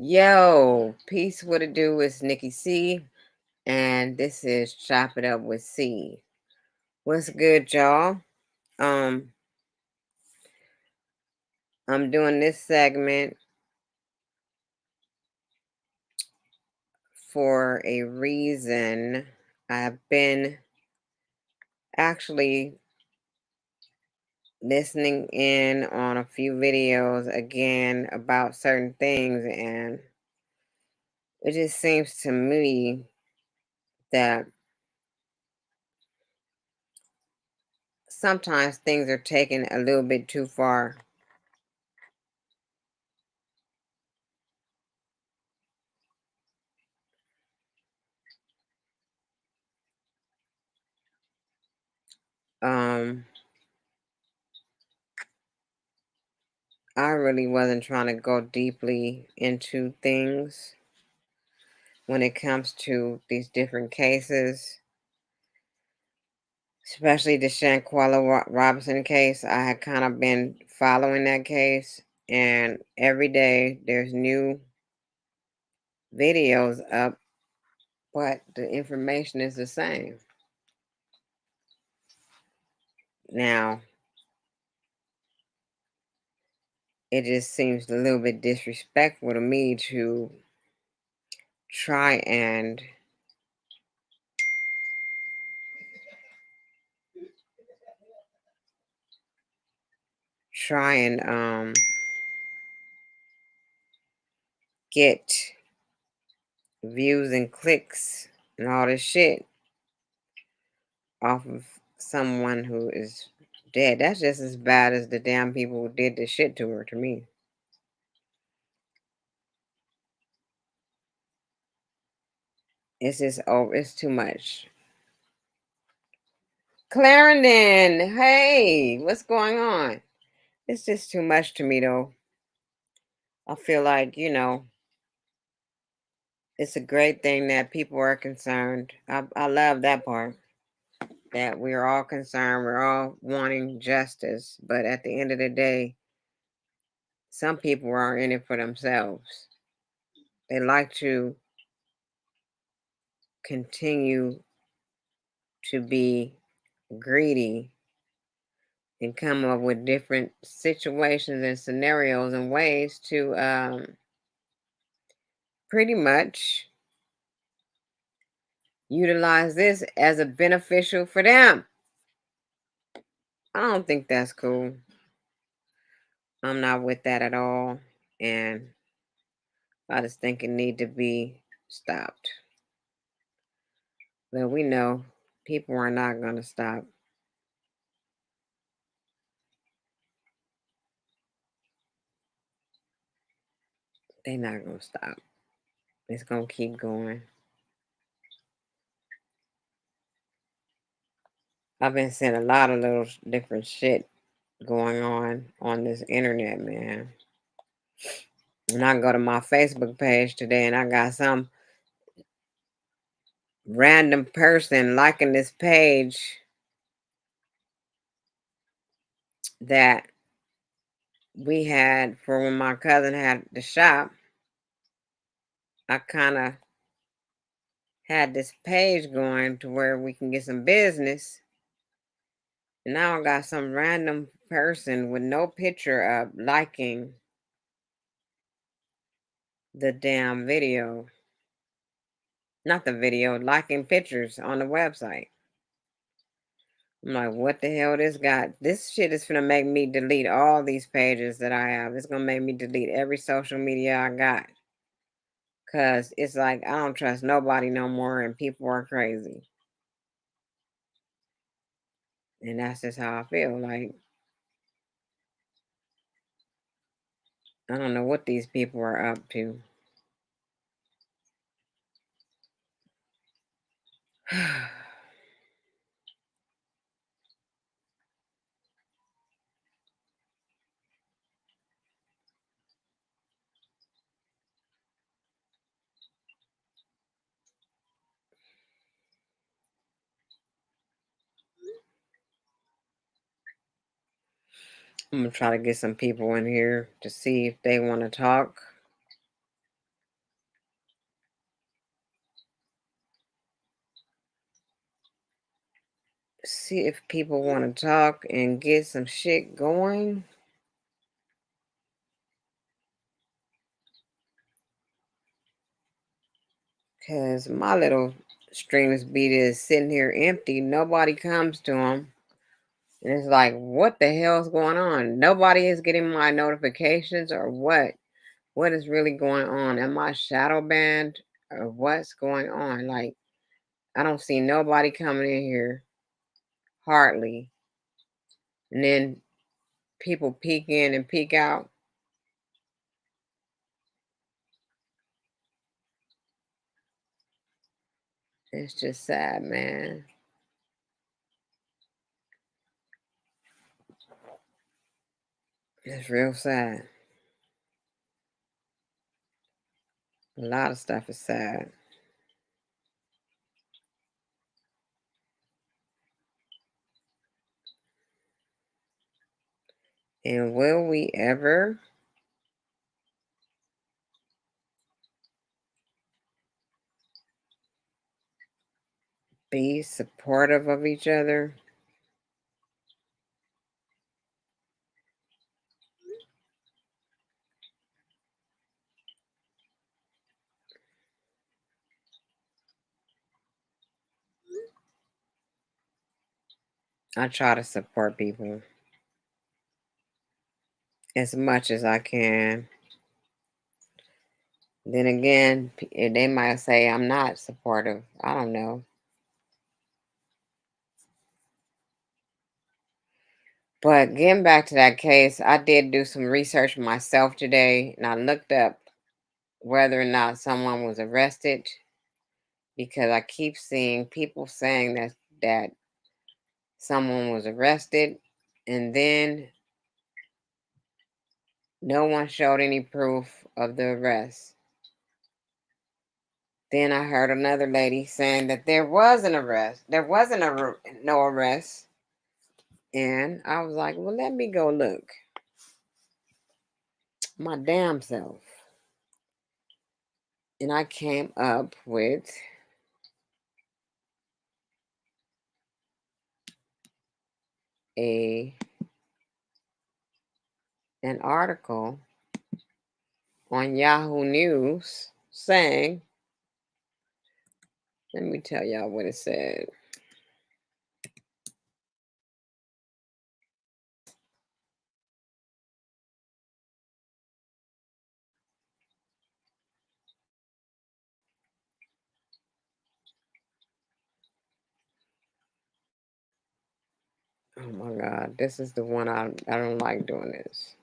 Yo, peace. What it do is Nikki C, and this is Chop It Up with C. What's good, y'all? Um, I'm doing this segment for a reason. I've been actually listening in on a few videos again about certain things, and it just seems to me that sometimes things are taken a little bit too far. Um, I really wasn't trying to go deeply into things when it comes to these different cases, especially the Shanquella Robinson case. I had kind of been following that case, and every day there's new videos up, but the information is the same. Now, it just seems a little bit disrespectful to me to try and try and get views and clicks and all this shit off of someone who is dead. That's just as bad as the damn people who did this shit to her, to me. It's just, oh, it's too much. Clarendon, hey, what's going on? It's just too much to me, though. I feel like, it's a great thing that people are concerned. I love that part. That we're all concerned, we're all wanting justice. But at the end of the day, some people are in it for themselves. They like to continue to be greedy and come up with different situations and scenarios and ways to pretty much utilize this as a beneficial for them. I don't think that's cool. I'm not with that at all. And I just think it need to be stopped. But we know people are not going to stop. They're not going to stop. It's going to keep going. I've been seeing a lot of little different shit going on this internet, man. And I go to my Facebook page today and I got some random person liking this page that we had for when my cousin had the shop. I kind of had this page going to where we can get some business. And now I got some random person with no picture up liking the damn video. Not the video, liking pictures on the website. I'm like, what the hell this got? This shit is gonna make me delete all these pages that I have. It's gonna make me delete every social media I got. Cause it's like I don't trust nobody no more and people are crazy. And that's just how I feel. Like I don't know what these people are up to. I'm gonna try to get some people in here to see if they want to talk. see if people want to talk and get some shit going. Because my little streams beat is sitting here empty. Nobody comes to them. And it's like, what the hell's going on? Nobody is getting my notifications or what? What is really going on? Am I shadow banned or what's going on? Like, I don't see nobody coming in here, hardly. And then people peek in and peek out. It's just sad, man. It's real sad. A lot of stuff is sad. And will we ever be supportive of each other? I try to support people as much as I can. Then again, they might say I'm not supportive. I don't know. But getting back to that case, I did do some research myself today and I looked up whether or not someone was arrested because I keep seeing people saying that someone was arrested and then no one showed any proof of the arrest. Then I heard another lady saying that there was an arrest. There wasn't no arrest. And I was like, well, let me go look my damn self. And I came up with a an article on Yahoo News saying, let me tell y'all what it said. Oh my God, this is the one I don't like doing this.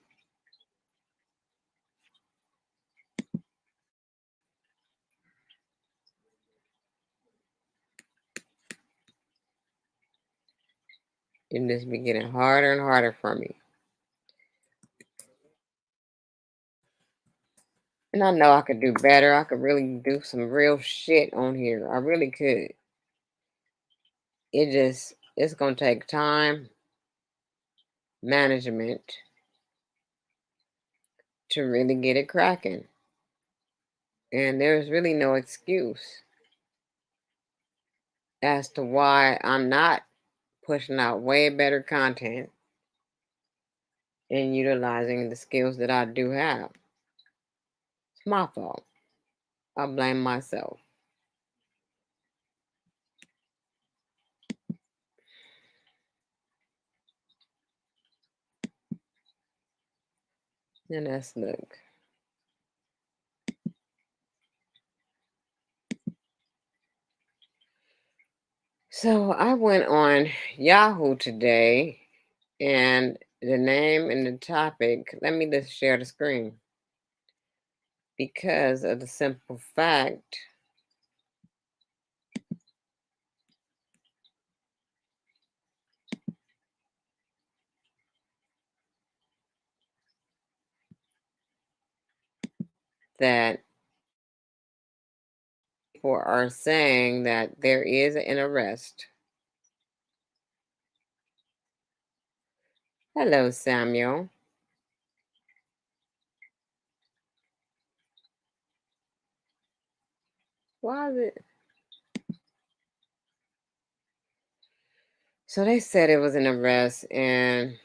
It just be getting harder and harder for me. And I know I could do better. I could really do some real shit on here. I really could. It's gonna take time, management to really get it cracking. And there's really no excuse as to why I'm not pushing out way better content and utilizing the skills that I do have. It's my fault. I blame myself. And let's look. So I went on Yahoo today, and the name and the topic, let me just share the screen. Because of the simple fact that people are saying that there is an arrest. Hello, Samuel. Why is it? So they said it was an arrest, and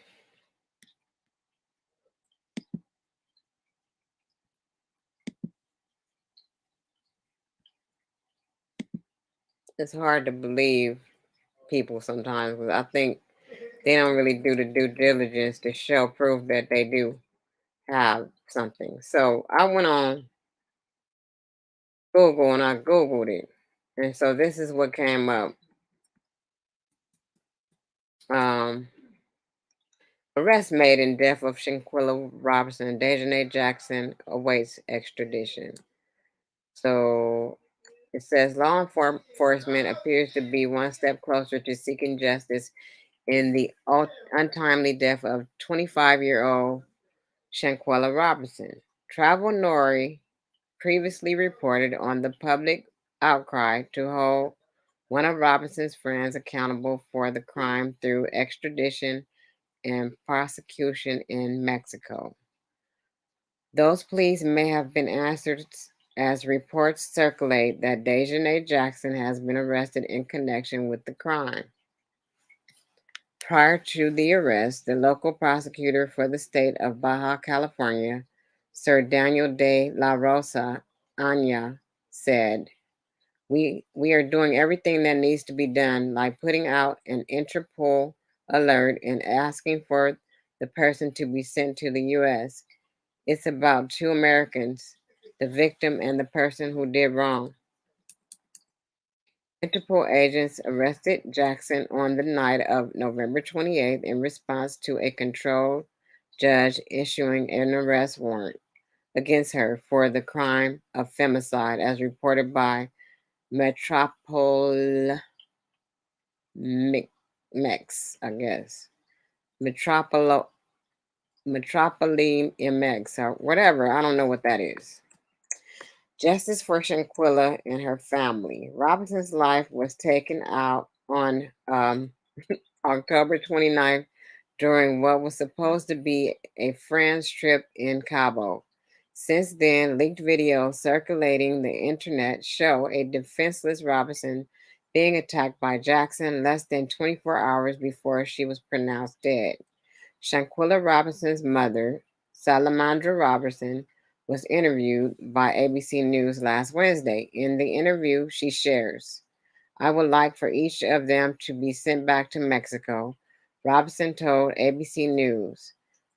it's hard to believe people sometimes. 'Cause I think they don't really do the due diligence to show proof that they do have something. So I went on Google and I Googled it. And so this is what came up. Um, Arrest made in death of Shanquilla Robinson. Dejanay Jackson awaits extradition. So it says law enforcement appears to be one step closer to seeking justice in the untimely death of 25-year-old Shanquella Robinson. Travel Nori previously reported on the public outcry to hold one of Robinson's friends accountable for the crime through extradition and prosecution in Mexico. Those pleas may have been answered as reports circulate that Dejanay Jackson has been arrested in connection with the crime. Prior to the arrest, the local prosecutor for the state of Baja California, Sir Daniel de la Rosa Anya, said, we are doing everything that needs to be done, like putting out an Interpol alert and asking for the person to be sent to the U.S. It's about two Americans, the victim and the person who did wrong. Interpol agents arrested Jackson on the night of November 28th in response to a controlled judge issuing an arrest warrant against her for the crime of femicide, as reported by Metropol Mex, I guess. Metropolo Metropoline MX or whatever. I don't know what that is. Justice for Shanquilla and her family. Robinson's life was taken out on October 29th during what was supposed to be a friend's trip in Cabo. Since then, leaked videos circulating the internet show a defenseless Robinson being attacked by Jackson less than 24 hours before she was pronounced dead. Shanquilla Robinson's mother, Salamandra Robertson, was interviewed by ABC News last Wednesday. In the interview, she shares, I would like for each of them to be sent back to Mexico, Robinson told ABC News.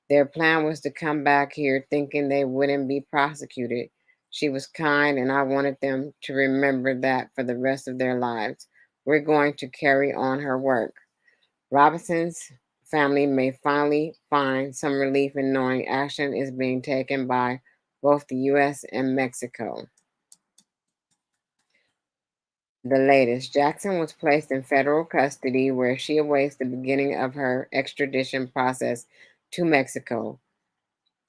Their plan was to come back here thinking they wouldn't be prosecuted. She was kind, and I wanted them to remember that for the rest of their lives. We're going to carry on her work. Robinson's family may finally find some relief in knowing action is being taken by both the U.S. and Mexico. The latest, Jackson was placed in federal custody where she awaits the beginning of her extradition process to Mexico.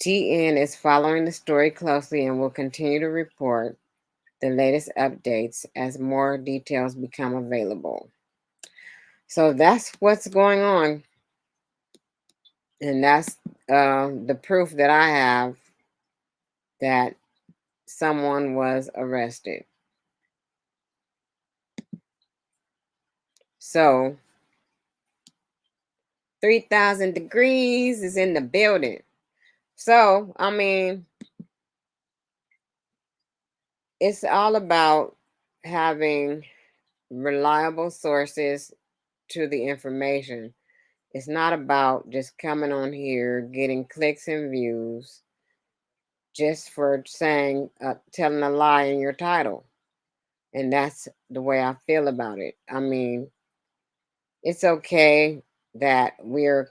TN is following the story closely and will continue to report the latest updates as more details become available. So that's what's going on. And that's the proof that I have that someone was arrested. So 3,000 degrees is in the building. So, I mean, it's all about having reliable sources to the information. It's not about just coming on here, getting clicks and views just for saying, telling a lie in your title. And that's the way I feel about it. I mean, it's okay that we're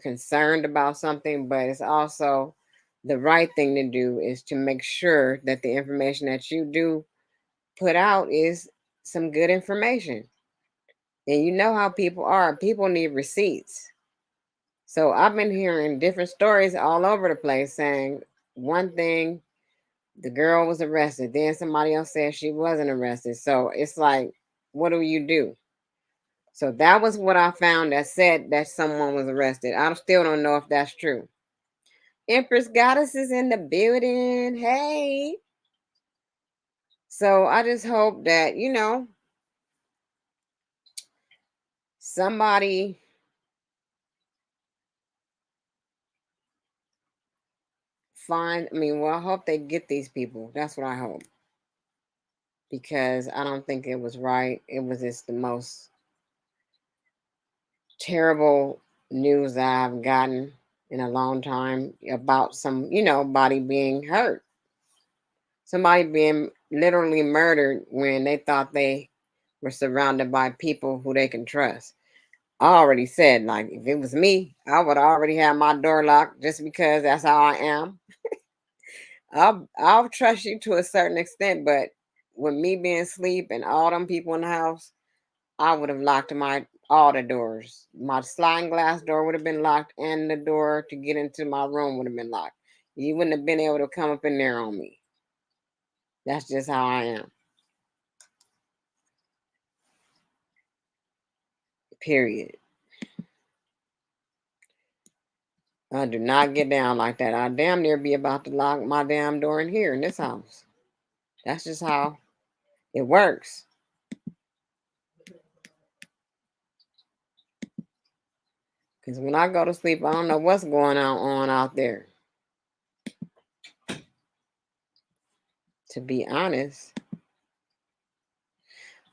concerned about something, but it's also the right thing to do is to make sure that the information that you do put out is some good information. And you know how people are. People need receipts. So I've been hearing different stories all over the place saying one thing, the girl was arrested. Then somebody else said she wasn't arrested. So it's like, what do you do? So that was what I found that said that someone was arrested. I still don't know if that's true. Empress Goddess is in the building. Hey. So I just hope that, somebody I hope they get these people. That's what I hope. Because I don't think it was right. It was just the most terrible news that I've gotten in a long time about body being hurt. Somebody being literally murdered when they thought they were surrounded by people who they can trust. I already said, like, if it was me, I would already have my door locked just because that's how I am. I'll trust you to a certain extent, but with me being asleep and all them people in the house, I would have locked my all the doors. My sliding glass door would have been locked, and the door to get into my room would have been locked. You wouldn't have been able to come up in there on me. That's just how I am. Period. I do not get down like that. I damn near be about to lock my damn door in here in this house. That's just how it works. Because when I go to sleep, I don't know what's going on out there. To be honest,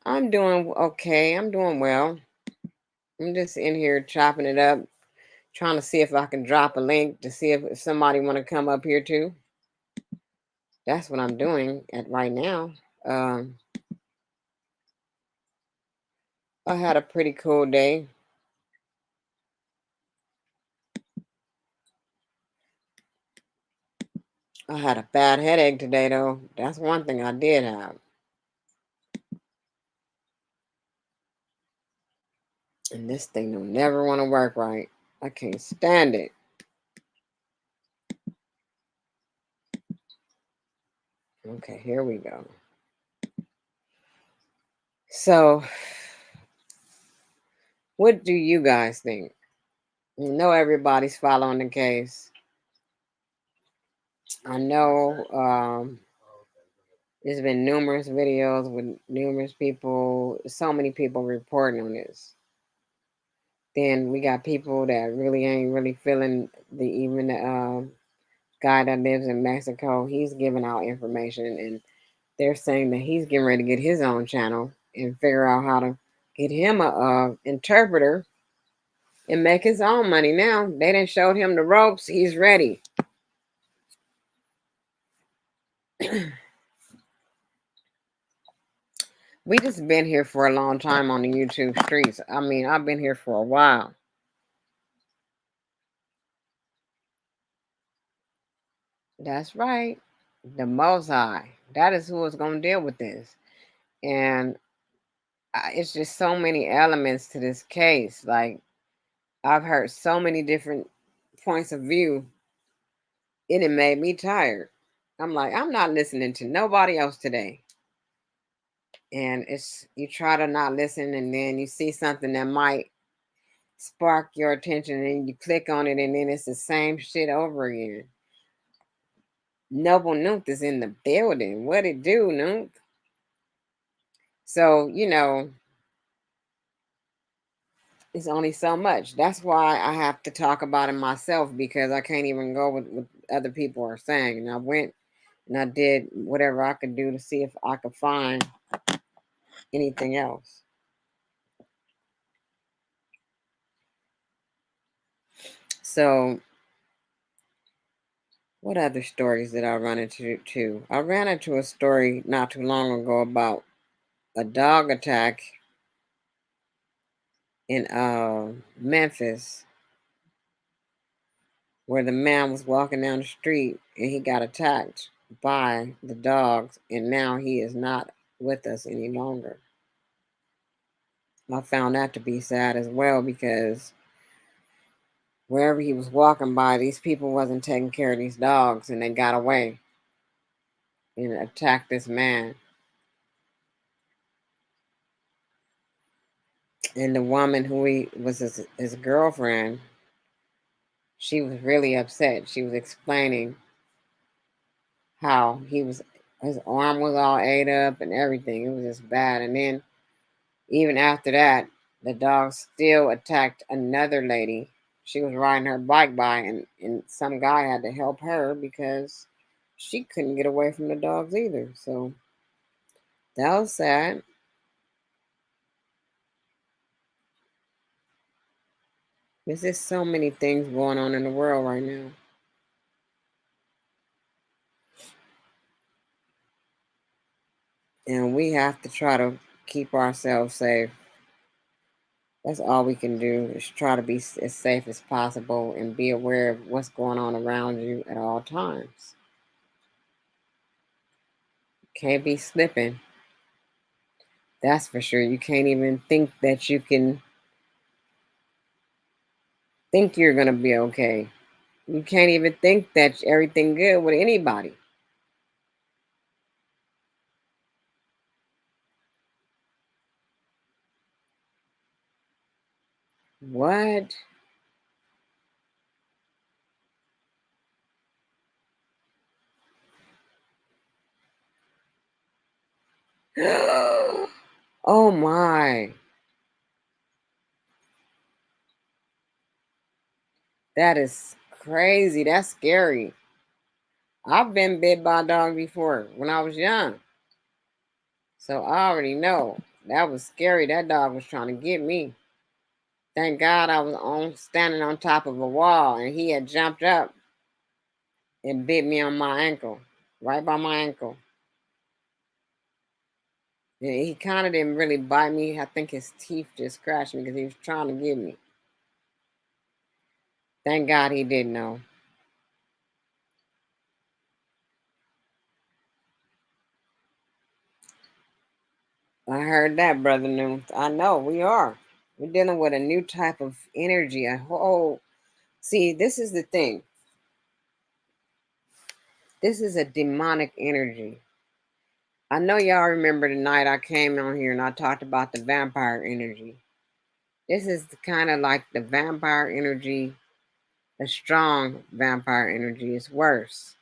I'm doing okay. I'm doing well. I'm just in here chopping it up, trying to see if I can drop a link to see if somebody want to come up here too. That's what I'm doing at right now. Um, I had a pretty cool day. I had a bad headache today though. That's one thing I did have. And this thing don't never want to work right. I can't stand it. Okay, here we go. So, what do you guys think? You know everybody's following the case. I know there's been numerous videos with numerous people, so many people reporting on this. Then we got people that really ain't really feeling the guy that lives in Mexico. He's giving out information, and they're saying that he's getting ready to get his own channel and figure out how to get him a interpreter and make his own money. Now they done showed him the ropes. He's ready. We just been here for a long time on the YouTube streets. I've been here for a while. That's right. The Most High. That is who is going to deal with this. And it's just so many elements to this case. Like, I've heard so many different points of view, and it made me tired. I'm like, I'm not listening to nobody else today. And it's you try to not listen, and then you see something that might spark your attention, and you click on it, and then it's the same shit over again. Noble Nuke is in the building. What it do, Nuke? So, it's only so much. That's why I have to talk about it myself, because I can't even go with what other people are saying. And I went and I did whatever I could do to see if I could find anything else. So, what other stories did I run into? I ran into a story not too long ago about a dog attack in Memphis, where the man was walking down the street and he got attacked by the dogs, and now he is not with us any longer. I found that to be sad as well, because wherever he was walking by, these people wasn't taking care of these dogs, and they got away and attacked this man. And the woman who he was his girlfriend, she was really upset. She was explaining how his arm was all ate up and everything. It was just bad. And then even after that, The dog still attacked another lady. She was riding her bike by, and some guy had to help her because she couldn't get away from the dogs either. So that was sad. There's just so many things going on in the world right now. And we have to try to keep ourselves safe. That's all we can do is try to be as safe as possible and be aware of what's going on around you at all times. Can't be slipping. That's for sure. You can't even think that you can think you're going to be okay. You can't even think that everything good with anybody. What? Oh my. That is crazy. That's scary. I've been bit by a dog before when I was young. So I already know. That was scary. That dog was trying to get me. Thank God I was on standing on top of a wall and he had jumped up and bit me on my ankle, right by my ankle. And he kind of didn't really bite me. I think his teeth just scratched me because he was trying to get me. Thank God he didn't know. I heard that, Brother New. I know we are. We're dealing with a new type of energy. A whole. See, this is the thing. This is a demonic energy. I know y'all remember the night I came on here and I talked about the vampire energy. This is kind of like the vampire energy, a strong vampire energy. It's worse.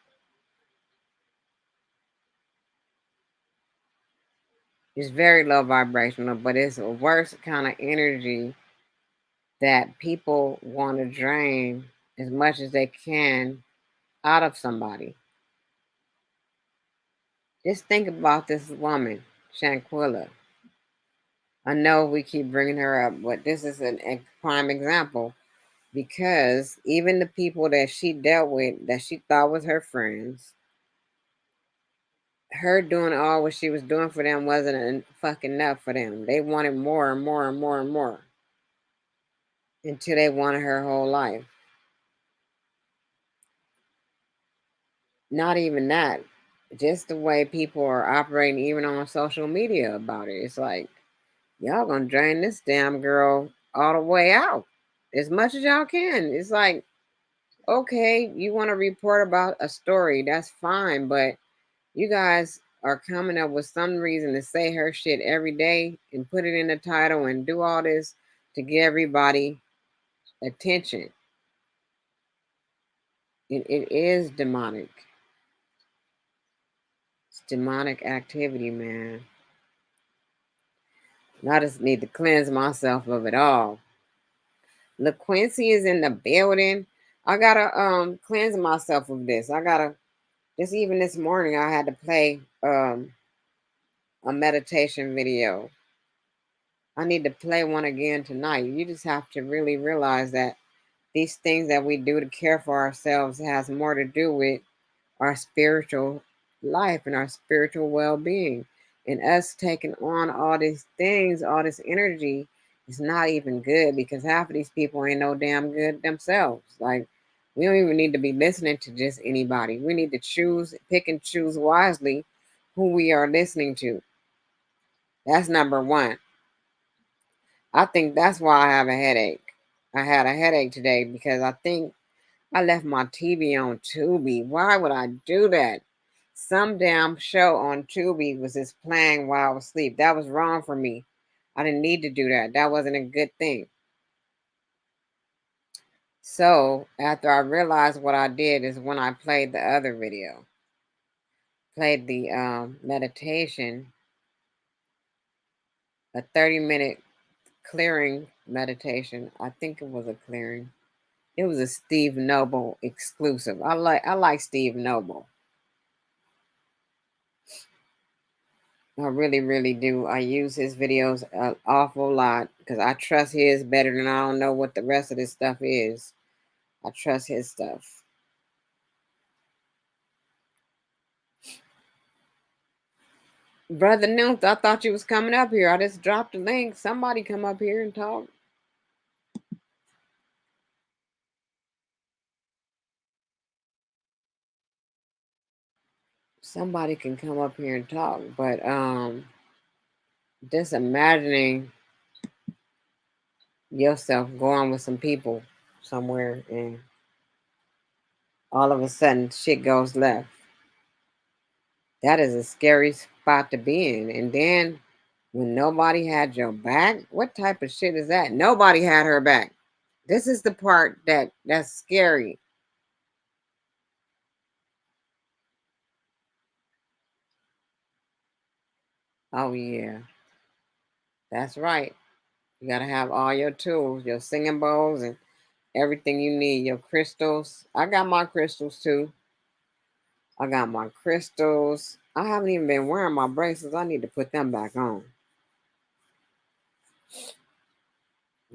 It's very low vibrational, but it's a worse kind of energy that people want to drain as much as they can out of somebody. Just think about this woman, Shanquilla. I know we keep bringing her up, but this is a prime example because even the people that she dealt with that she thought was her friends, her doing all what she was doing for them wasn't fucking enough for them. They wanted more and more and more and more until they wanted her whole life. Not even that, just the way people are operating, even on social media about it. It's like, y'all gonna drain this damn girl all the way out as much as y'all can. It's like, okay, you want to report about a story, that's fine, but you guys are coming up with some reason to say her shit every day and put it in the title and do all this to get everybody attention. It is demonic. It's demonic activity, man. And I just need to cleanse myself of it all. LaQuincy is in the building. I gotta cleanse myself of this. I gotta just even this morning I had to play a meditation video. I need to play one again tonight. You just have to really realize that these things that we do to care for ourselves has more to do with our spiritual life and our spiritual well-being. And us taking on all these things, all this energy is not even good because half of these people ain't no damn good themselves. Like, we don't even need to be listening to just anybody. We need to choose, pick and choose wisely who we are listening to. That's number one. I think that's why I have a headache. I had a headache today because I think I left my TV on Tubi. Why would I do that? Some damn show on Tubi was just playing while I was asleep. That was wrong for me. I didn't need to do that. That wasn't a good thing. So after I realized what I did is when I played the other video, played the meditation, a 30-minute clearing meditation. I think it was a clearing. It was a Steve Noble exclusive. I like Steve Noble. I really, really do. I use his videos an awful lot because I trust his better than I don't know what the rest of this stuff is. I trust his stuff. Brother Newt, I thought you was coming up here. I just dropped a link. Somebody come up here and talk. Somebody can come up here and talk, but just imagining yourself going with some people somewhere and all of a sudden shit goes left. That is a scary spot to be in. And then when nobody had your back, what type of shit is that? Nobody had her back. This is the part that's scary. Oh yeah, that's right. You gotta have all your tools, your singing bowls and everything you need, your crystals. I got my crystals too. I got my crystals. I haven't even been wearing my bracelets. I need to put them back on.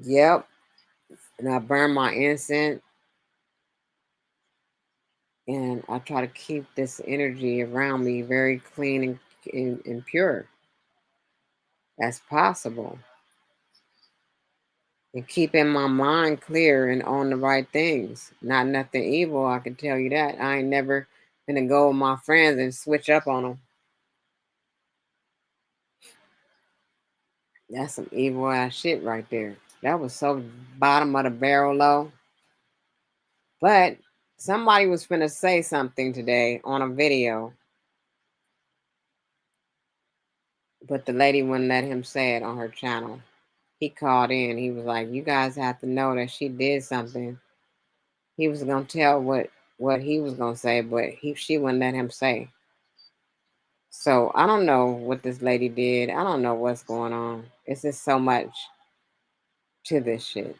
Yep. And I burn my incense and I try to keep this energy around me very clean and pure as possible. And keeping my mind clear and on the right things. Not nothing evil, I can tell you that. I ain't never gonna go with my friends and switch up on them. That's some evil ass shit right there. That was so bottom of the barrel low. But somebody was finna say something today on a video, but the lady wouldn't let him say it on her channel. He called in. He was like, "You guys have to know that she did something." He was gonna tell what he was gonna say, but she wouldn't let him say. So I don't know what this lady did. I don't know what's going on. It's just so much to this shit.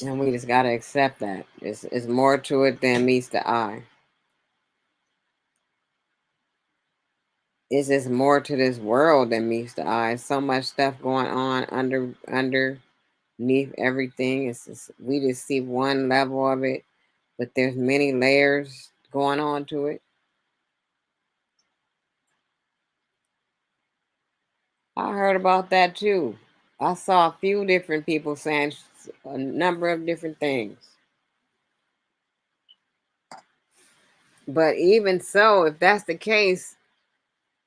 And we just gotta accept that. It's more to it than meets the eye. It's just more to this world than meets the eye. So much stuff going on underneath everything. It's just, we just see one level of it, but there's many layers going on to it. I heard about that too. I saw a few different people saying a number of different things. But even so, if that's the case,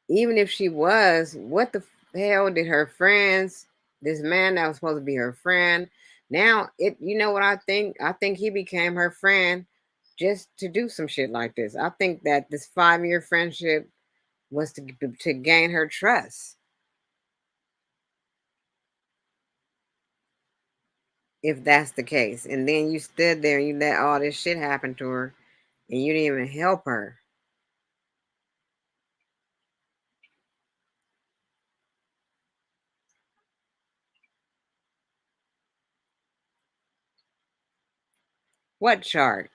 even if she was, what the hell did her friends, this man that was supposed to be her friend, now it, you know what I think? I think he became her friend just to do some shit like this. I think that this 5 year friendship was to gain her trust. If that's the case, and then you stood there and you let all this shit happen to her, and you didn't even help her. What chart?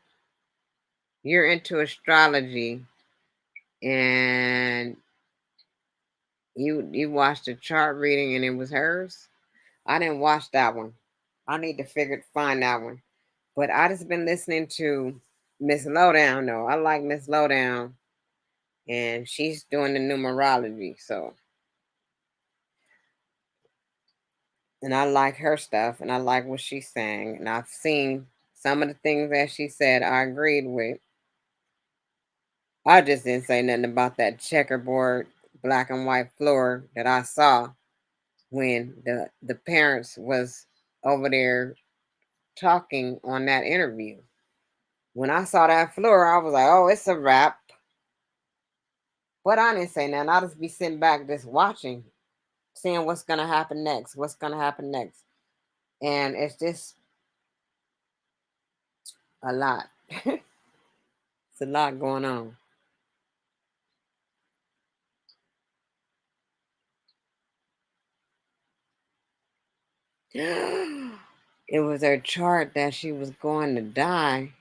You're into astrology, and you watched a chart reading, and it was hers. I didn't watch that one. I need to find that one. But I just been listening to Miss Lowdown though. I like Miss Lowdown, and she's doing the numerology. So, and I like her stuff, and I like what she's saying, and I've seen some of the things that she said. I agreed with. I just didn't say nothing about that checkerboard black and white floor that I saw when the parents was over there talking on that interview. When I saw that floor, I was like, "Oh, it's a wrap." But I didn't say nothing. I'll just be sitting back, just watching, seeing what's gonna happen next. What's gonna happen next? And it's just A lot. It's a lot going on. It was her chart that she was going to die.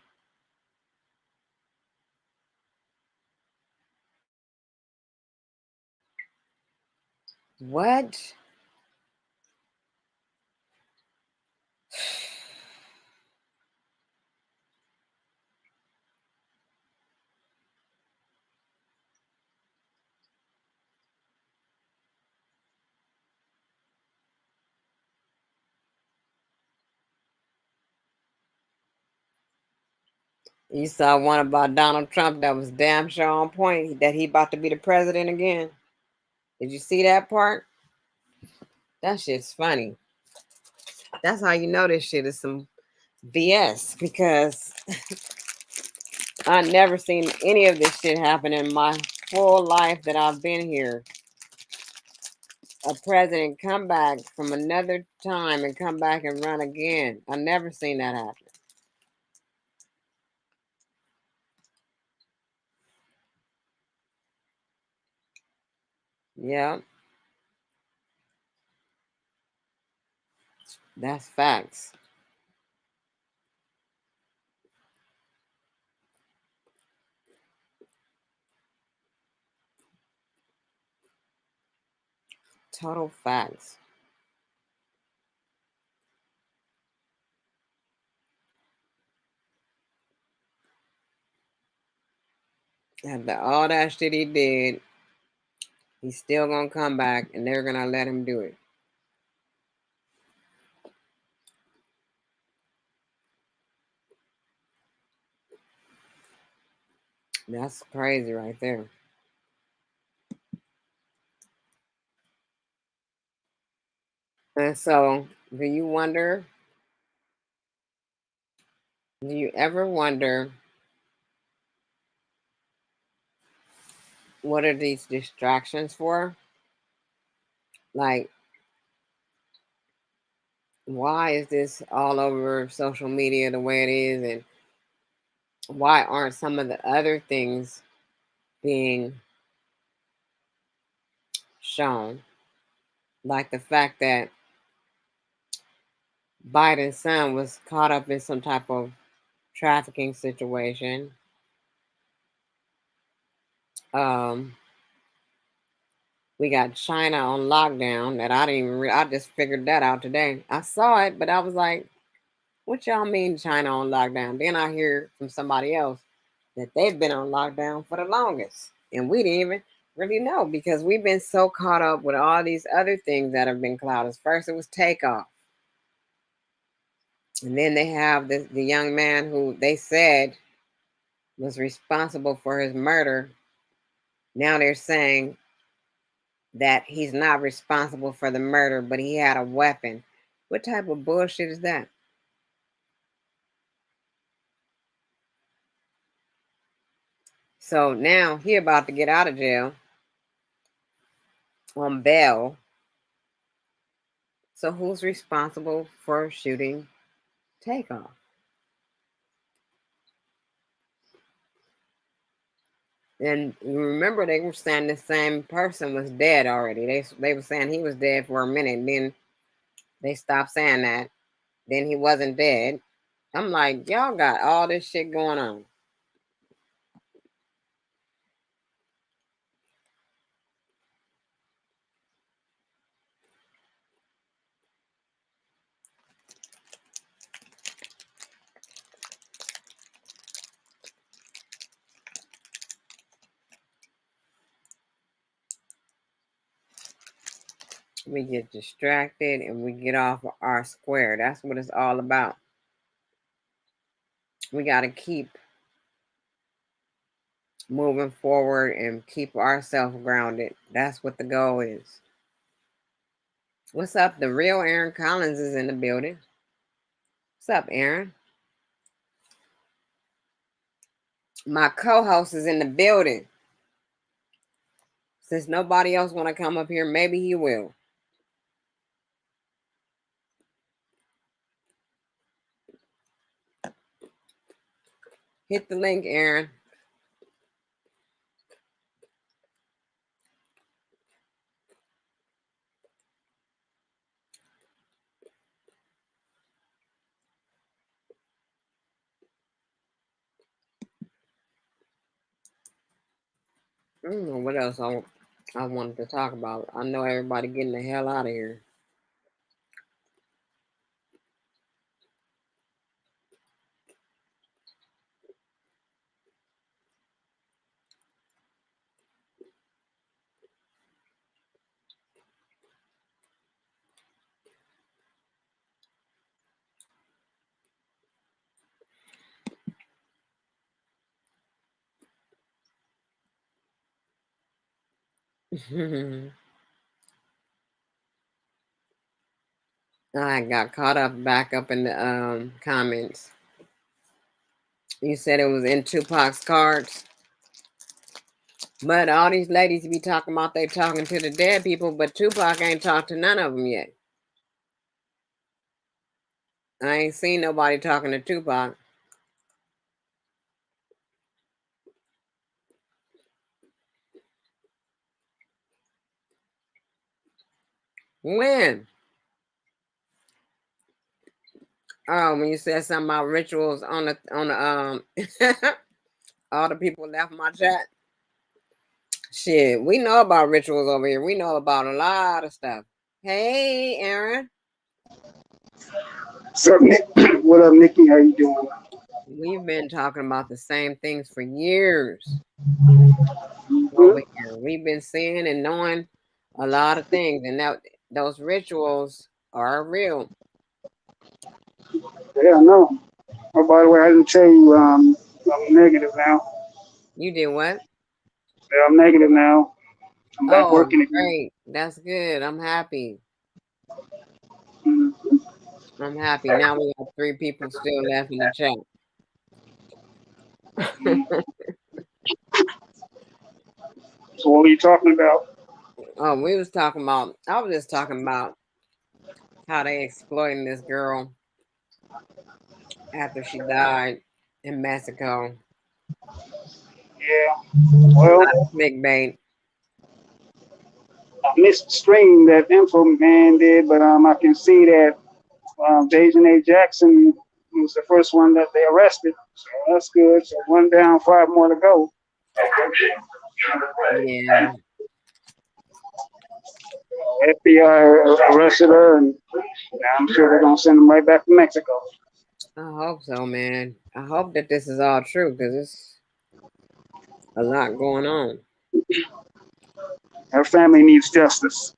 What? You saw one about Donald Trump that was damn sure on point that he about to be the president again. Did you see that part? That shit's funny. That's how you know this shit is some BS because I never seen any of this shit happen in my full life that I've been here. A president come back from another time and come back and run again. I never seen that happen. Yeah, that's facts. Total facts. After all that shit he did, he's still gonna come back and they're gonna let him do it. That's crazy right there. And so, do you ever wonder what are these distractions for? Like, why is this all over social media the way it is? And why aren't some of the other things being shown? Like the fact that Biden's son was caught up in some type of trafficking situation. Um, we got China on lockdown that I didn't even I just figured that out today. I saw it, but I was like, what y'all mean China on lockdown? Then I hear from somebody else that they've been on lockdown for the longest. And we didn't even really know because we've been so caught up with all these other things that have been clouded. First, it was Takeoff. And then they have the young man who they said was responsible for his murder. Now they're saying that he's not responsible for the murder, but he had a weapon. What type of bullshit is that? So now he about to get out of jail on bail. So who's responsible for shooting Takeoff? And you remember they were saying the same person was dead already. They were saying he was dead for a minute. Then they stopped saying that. Then he wasn't dead. I'm like, y'all got all this shit going on. We get distracted and we get off of our square. That's what it's all about. We got to keep moving forward and keep ourselves grounded. That's what the goal is. What's up? The real Aaron Collins is in the building. What's up, Aaron? My co-host is in the building. Since nobody else want to come up here, maybe he will. Hit the link, Aaron. I don't know what else I wanted to talk about. I know everybody getting the hell out of here. I got caught up back up in the comments. You said it was in Tupac's cards. But all these ladies be talking about they talking to the dead people, but Tupac ain't talked to none of them yet. I ain't seen nobody talking to Tupac. When? Oh, when you said something about rituals on the all the people left my chat. Shit, we know about rituals over here. We know about a lot of stuff. Hey, Aaron. So, what up, Nikki? How you doing? We've been talking about the same things for years over Mm-hmm. here. We've been seeing and knowing a lot of things, and those rituals are real. Yeah, I know. Oh, by the way, I didn't tell you I'm negative now. You did what? Yeah, I'm negative now. I'm back Oh, working again. great. That's good. I'm happy. Mhm. I'm happy. Now we have 3 people still left in the chat. So, what are you talking about? Oh, I was just talking about how they exploiting this girl after she died in Mexico. Yeah. A Well, lot of clickbait. I missed the stream that Info Man did, but I can see that Jason A. Jackson was the first one that they arrested. So that's good. So one down, 5 more to go. Yeah, FBI arrested her, and I'm sure they're gonna send them right back to Mexico. I hope so, man. I hope that this is all true because it's a lot going on. Her family needs justice.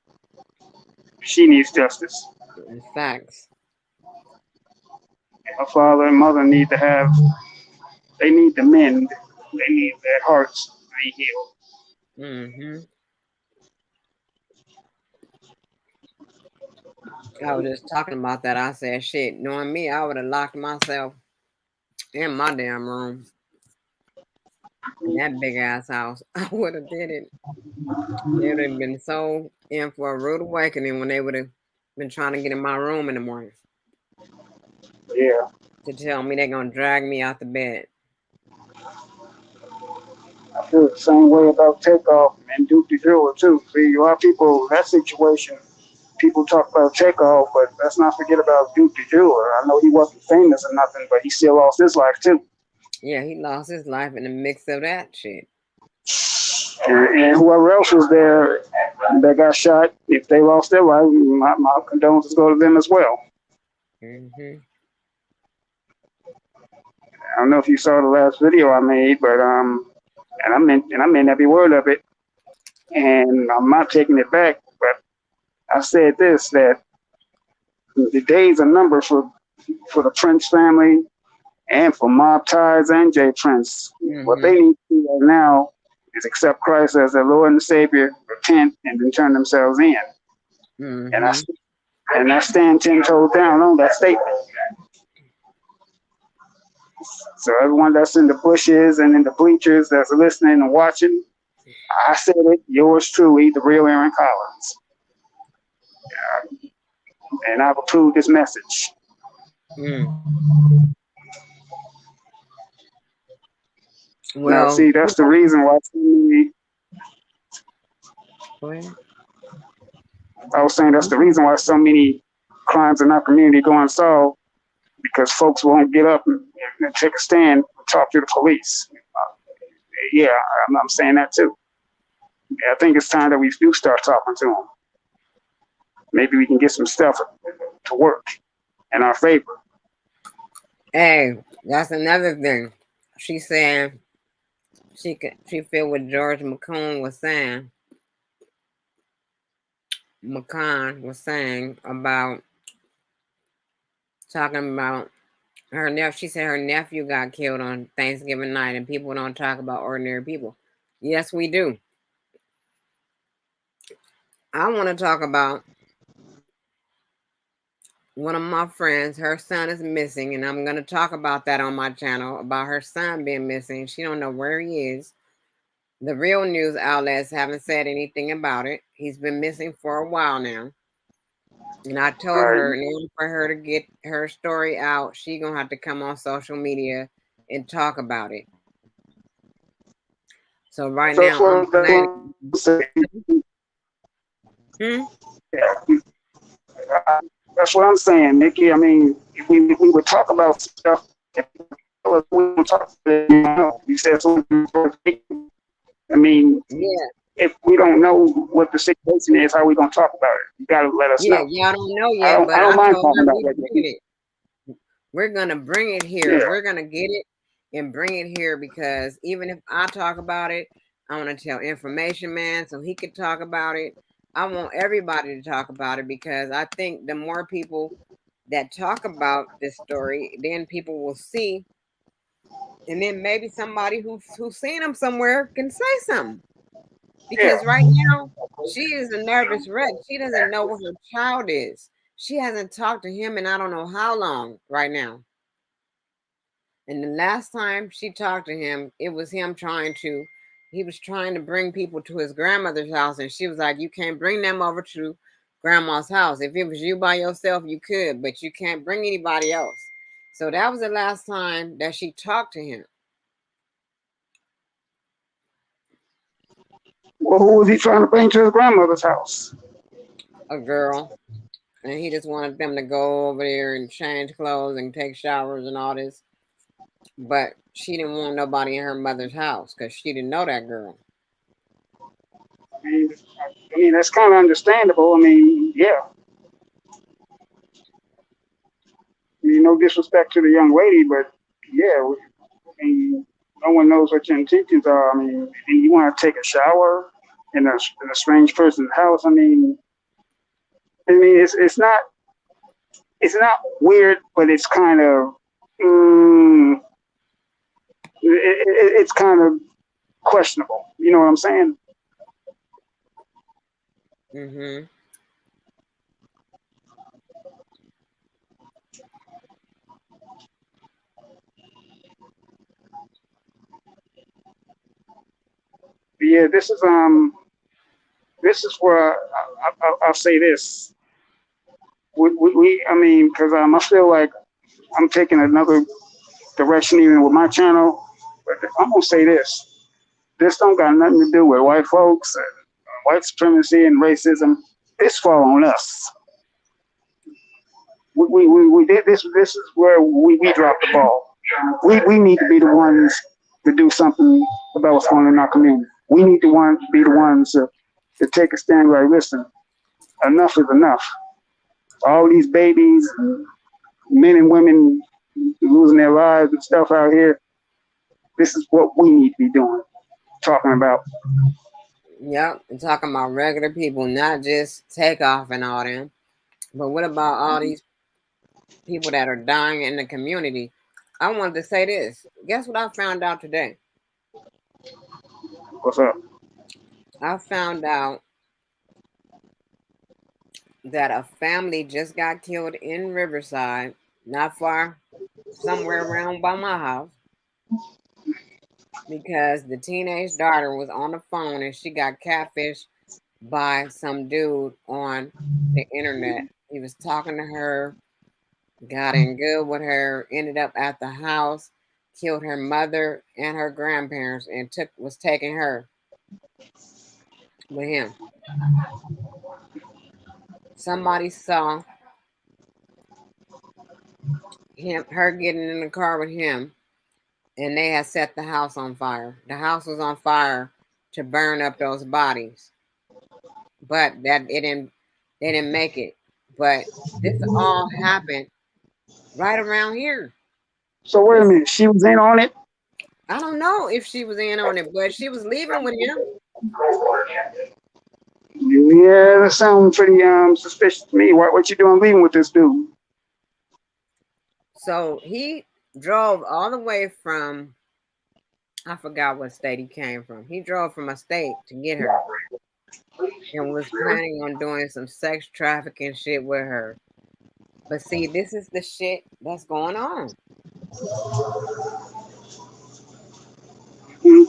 She needs justice. In facts. Her father and mother need to have. They need to mend. They need their hearts to be healed. Hmm. I was just talking about that. I said, shit, knowing me, I would have locked myself in my damn room in that big ass house. I would have did it. They would have been so in for a rude awakening when they would have been trying to get in my room in the morning Yeah, to tell me they're gonna drag me out the bed. I feel the same way about Takeoff and Duke the Driller too. See, a lot of people that situation. People talk about Takeoff, but let's not forget about Duke the Driller. I know he wasn't famous or nothing, but he still lost his life too. Yeah, he lost his life in the mix of that shit. And whoever else was there that got shot, if they lost their life, my condolences go to them as well. Hmm. I don't know if you saw the last video I made, but and I meant every word of it, and I'm not taking it back. But I said this that the days are numbered for the Prince family and for Mob Ties and Jay Prince. What they Hmm. need to do right now is accept Christ as their Lord and Savior, repent, and then turn themselves in. And I Hmm. and I stand 10 toes down on that statement. So everyone that's in the bushes and in the bleachers that's listening and watching, I said it, yours truly, the real Aaron Collins. And I've approved this message. Mm. Now, Well, see, that's the reason why so many, go ahead. I was saying that's the reason why so many crimes in our community go unsolved because folks won't get up and take a stand and talk to the police. Yeah, I'm saying that too. I think it's time that we do start talking to them. Maybe we can get some stuff to work in our favor. Hey, that's another thing. She said she feel what George McCone was saying. McCon was saying about talking about her nephew. She said her nephew got killed on Thanksgiving night, and people don't talk about ordinary people. Yes, we do. I want to talk about one of my friends. Her son is missing, and I'm going to talk about that on my channel about her son being missing. She don't know where he is. The real news outlets haven't said anything about it. He's been missing for a while now. And I told Right. her in order for her to get her story out, she gonna have to come on social media and talk about it. So right That's now I'm what planning. I'm saying. Hmm? Yeah. That's what I'm saying, Nikki. I mean, if we would talk about stuff, we would talk. You said something. I mean, Yeah, if we don't know what the situation is, how are we gonna talk about it? You gotta let us yeah, know. y'all don't know I yet, don't. but I I don't mind told talking her about we regular bringing people. it. We're gonna bring it here. Yeah. We're gonna get it and bring it here because even if I talk about it, I want to tell Information Man so he could talk about it. I want everybody to talk about it because I think the more people that talk about this story, then people will see, and then maybe somebody who's seen him somewhere can say something. Yeah. Because right now she is a nervous wreck. She doesn't know where her child is. She hasn't talked to him in I don't know how long right now. And the last time she talked to him, it was him he was trying to bring people to his grandmother's house. And she was like, you can't bring them over to grandma's house. If it was you by yourself, you could, but you can't bring anybody else. So that was the last time that she talked to him. Well, who was he trying to bring to his grandmother's house? A girl. And he just wanted them to go over there and change clothes and take showers and all this. But she didn't want nobody in her mother's house because she didn't know that girl. I mean, that's kind of understandable. I mean, yeah. No disrespect to the young lady, but yeah, I mean, no one knows what your intentions are. I mean, and you want to take a shower in a strange person's house. I mean, it's not weird, but it's kind of it's kind of questionable. You know what I'm saying? Mm-hmm. But yeah, this is where I'll say this. I mean, because I feel like I'm taking another direction even with my channel. But I'm gonna say this: this don't got nothing to do with white folks and white supremacy and racism. This fall on us. We did this. This is where we dropped the ball. We need to be the ones to do something about what's going on in our community. We need to be the ones to take a stand. Like, listen, enough is enough. All these babies, men and women losing their lives and stuff out here. This is what we need to be doing, talking about. Yep. And talking about regular people, not just Takeoff and all them. But what about all these people that are dying in the community? I wanted to say this. Guess what I found out today? What's up? I found out that a family just got killed in Riverside, not far, somewhere around by my house, because the teenage daughter was on the phone and she got catfished by some dude on the internet. He was talking to her, got in good with her, ended up at the house, killed her mother and her grandparents and was taking her with him. Somebody saw her getting in the car with him, and they had set the house on fire. The house was on fire to burn up those bodies, but they didn't make it. But this all happened right around here. So wait a This minute, she was in on it. I don't know if she was in on it, but she was leaving with him. Yeah, that sounds pretty suspicious to me. What you doing leaving with this dude? So he drove all the way from, I forgot what state he came from. He drove from a state to get her and was planning on doing some sex trafficking shit with her. But see, this is the shit that's going on. Hmm,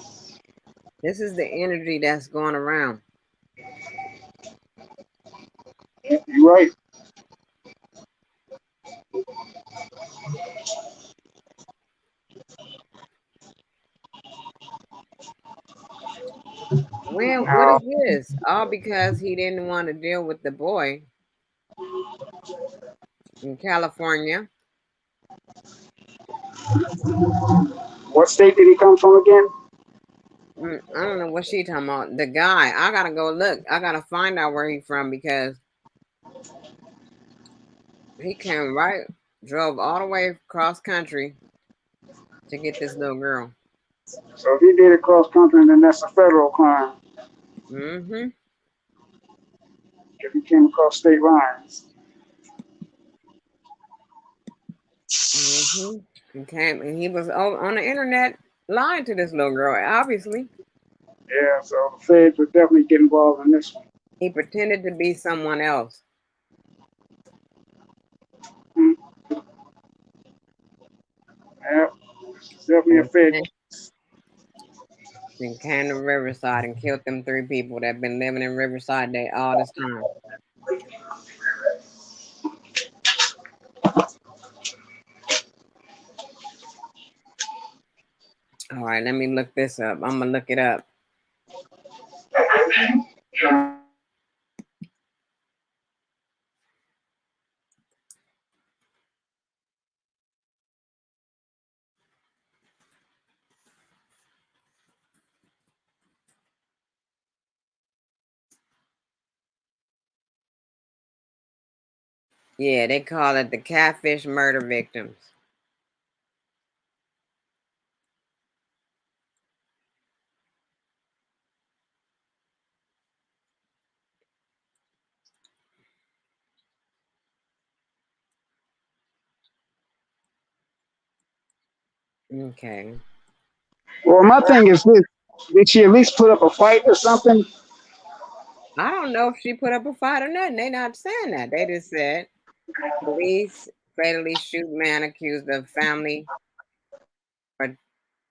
This is the energy that's going around. you're right. When what Now, is this? All because he didn't want to deal with the boy in California. what state did he come from again? I don't know what she talking about. The guy. I gotta go look. I gotta find out where he from because he came right, drove all the way across country to get this little girl. So if he did it cross country, then that's a federal crime. Mm-hmm. If he came across state lines. Mm-hmm. He came and he was on the internet lying to this little girl, obviously. Yeah, so the feds would definitely get involved in this one. He pretended to be someone else. Hmm, yeah, it's definitely a And fed. came to Riverside and killed them 3 people that been living in Riverside Day all this time. All right, let me look this up. I'm gonna look it up. Yeah, they call it the catfish murder victims. Okay. Well, my thing is this: did she at least put up a fight or something? I don't know if she put up a fight or nothing. They not saying that. They just said police fatally shoot man accused of family or,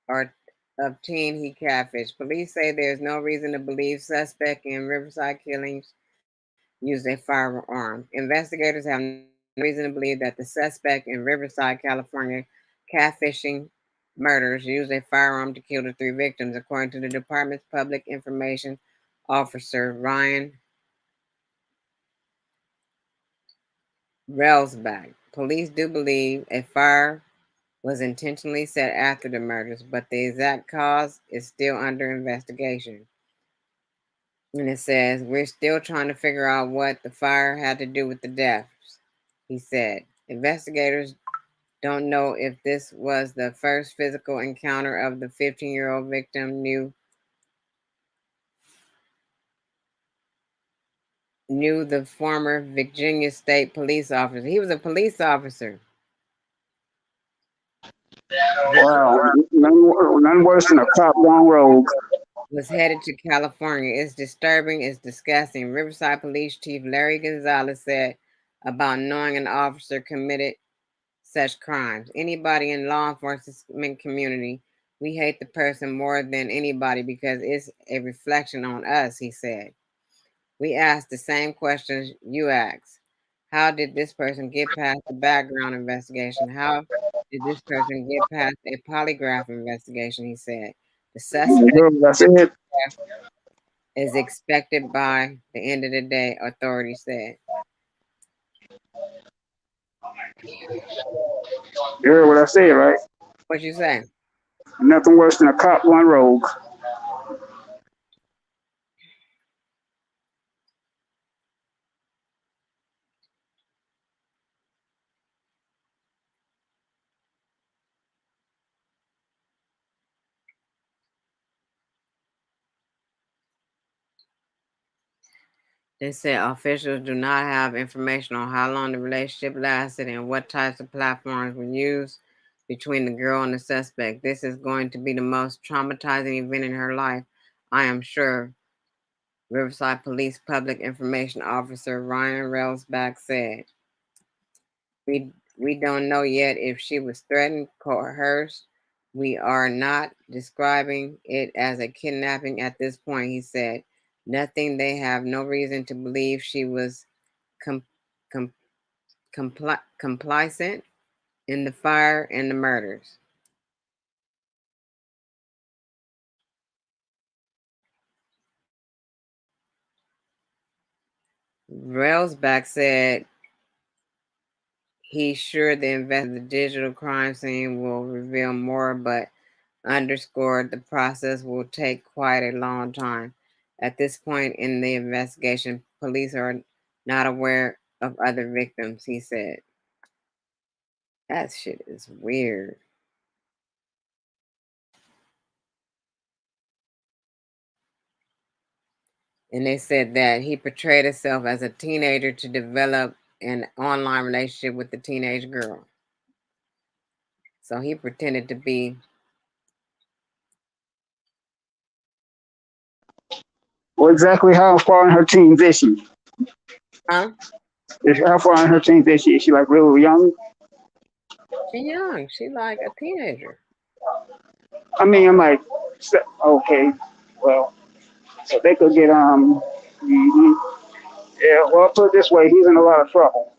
or of teen he catfish. Police say there's no reason to believe suspect in Riverside killings used a firearm. Investigators have no reason to believe that the suspect in Riverside, California, catfishing murders used a firearm to kill the 3 victims, according to the department's public information officer, Ryan Relsbach. Police do believe a fire was intentionally set after the murders, but the exact cause is still under investigation. And it says, we're still trying to figure out what the fire had to do with the deaths, he said. Investigators don't know if this was the first physical encounter of the 15-year-old victim knew the former Virginia State police officer. He was a police officer. Wow, none worse than a cop gone rogue. Was headed to California. It's disturbing, it's disgusting. Riverside Police Chief Larry Gonzalez said about knowing an officer committed such crimes. Anybody in law enforcement community, we hate the person more than anybody because it's a reflection on us, he said. We asked the same questions you asked. How did this person get past the background investigation? How did this person get past a polygraph investigation? He said. The You suspect heard what I said? is expected by the end of the day, authorities said. You heard what I said, right? What you say? Nothing worse than a cop one rogue. They said officials do not have information on how long the relationship lasted and what types of platforms were used between the girl and the suspect. This is going to be the most traumatizing event in her life, I am sure, Riverside Police Public Information Officer Ryan Railsback said. We don't know yet if she was threatened, coerced. We are not describing it as a kidnapping at this point, he said. Nothing. They have no reason to believe she was com- com- complicit in the fire and the murders. Railsback said he's sure the digital crime scene will reveal more, but underscored the process will take quite a long time. At this point in the investigation, police are not aware of other victims, he said. That shit is weird. And they said that he portrayed himself as a teenager to develop an online relationship with the teenage girl. So he pretended to be. Well, exactly how far in her teens is she? Huh? How far in her teens is she? Is she like really young? She young. She like a teenager. I mean, I'm like, okay, well, so they could get mhm. Yeah. Well, put it this way, he's in a lot of trouble.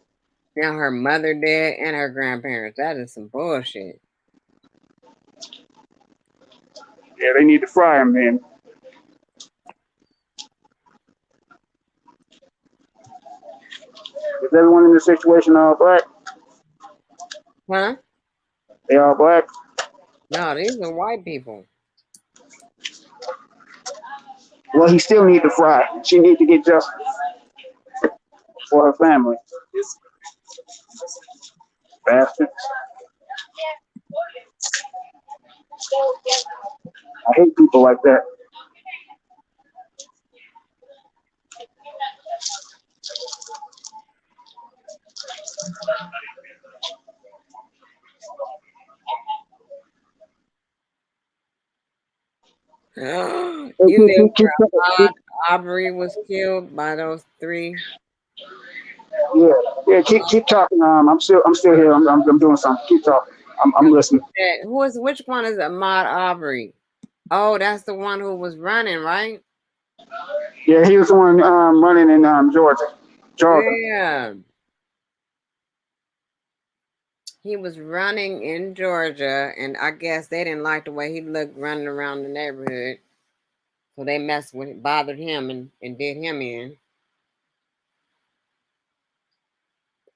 Now her mother dead and her grandparents. That is some bullshit. Yeah, they need to fry him then. Is everyone in this situation all black? Huh? They all black? No, these are white people. Well, he still need to fry. She need to get justice for her family. Bastards. I hate people like that. Hey, You live where Ahmaud Arbery was killed by those three. yeah, yeah. Keep talking. I'm still here. I'm doing something. Keep talking. I'm listening. Which one is Ahmaud Arbery? Oh, that's the one who was running, right? Yeah, he was the one running in Georgia. Georgia. Yeah. He was running in Georgia, and I guess they didn't like the way he looked running around the neighborhood. So they messed with bothered him and did him in.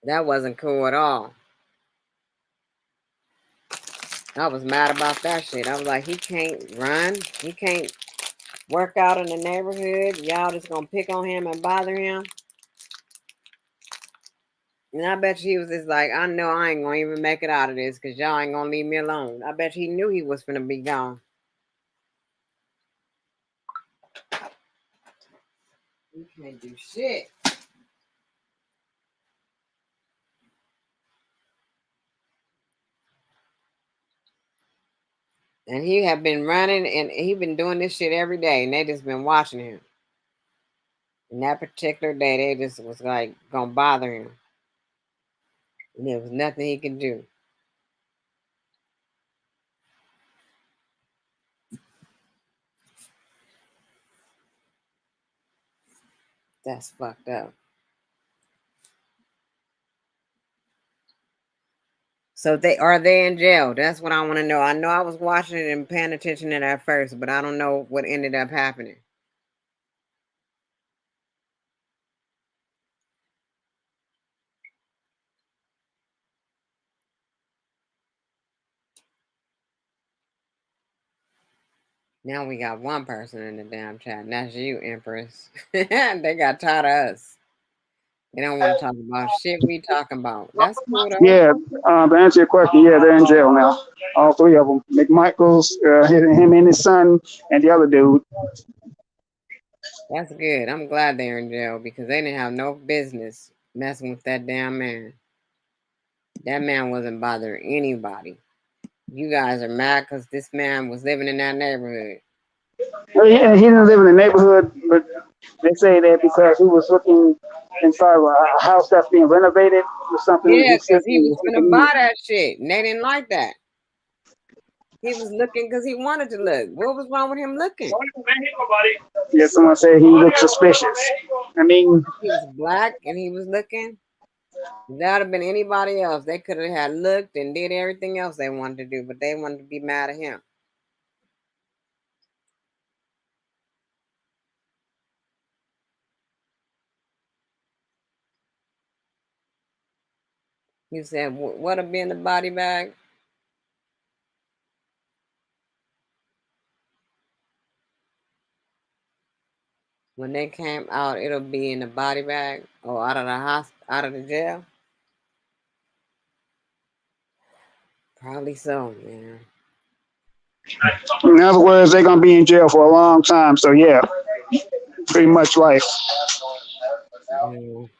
That wasn't cool at all. I was mad about that shit. I was like, he can't run. He can't work out in the neighborhood. Y'all just gonna pick on him and bother him. And I bet he was just like, I know I ain't gonna even make it out of this because y'all ain't gonna leave me alone. I bet he knew he was gonna be gone. You can't do shit. And he had been running and he been doing this shit every day, and they just been watching him. And that particular day, they just was like gonna bother him, and there was nothing he could do. That's fucked up. So are they in jail? That's what I want to know. I know I was watching it and paying attention to that first, but I don't know what ended up happening. Now we got one person in the damn chat, and that's you, Empress. They got tired of us. They don't want to talk about shit we talking about. That's cool though. Yeah, to answer your question, yeah, they're in jail now. All three of them. McMichaels, him and his son, and the other dude. That's good. I'm glad they're in jail because they didn't have no business messing with that damn man. That man wasn't bothering anybody. You guys are mad because this man was living in that neighborhood. Well, he didn't live in the neighborhood, but they say that because he was looking inside of a house that's being renovated or something. Yeah, He because said he he was was gonna looking buy that shit, and they didn't like that. He was looking because he wanted to look. What was wrong with him looking? Yeah, someone said he looked suspicious. I mean, He was black and he was looking. If that would have been anybody else, they could have had looked and did everything else they wanted to do, but they wanted to be mad at him. He said, "What have been the body bag?" When they came out, it'll be in the body bag or out of the hospital, out of the jail. Probably so, man. in other words, they're gonna be in jail for a long time. So yeah, pretty much life. Mm.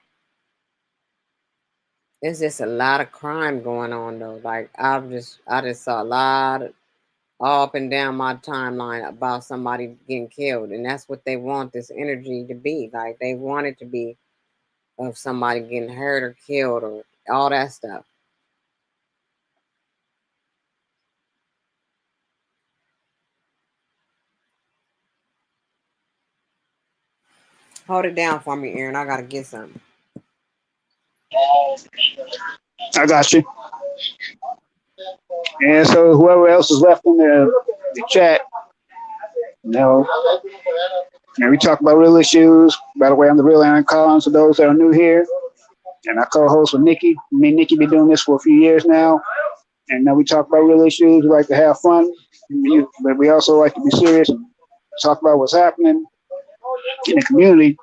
It's just a lot of crime going on though. Like I just saw a lot of all up and down my timeline about somebody getting killed, and that's what they want this energy to be. Like they want it to be of somebody getting hurt or killed or all that stuff. Hold it down for me, Aaron. I gotta get something. I got you. And so whoever else is left in the chat, you know, and we talk about real issues. By the way, I'm the real Aaron Collins for those that are new here. And I co-host with Nikki. Me and Nikki been doing this for a few years now. And now we talk about real issues. We like to have fun, but we also like to be serious and talk about what's happening in the community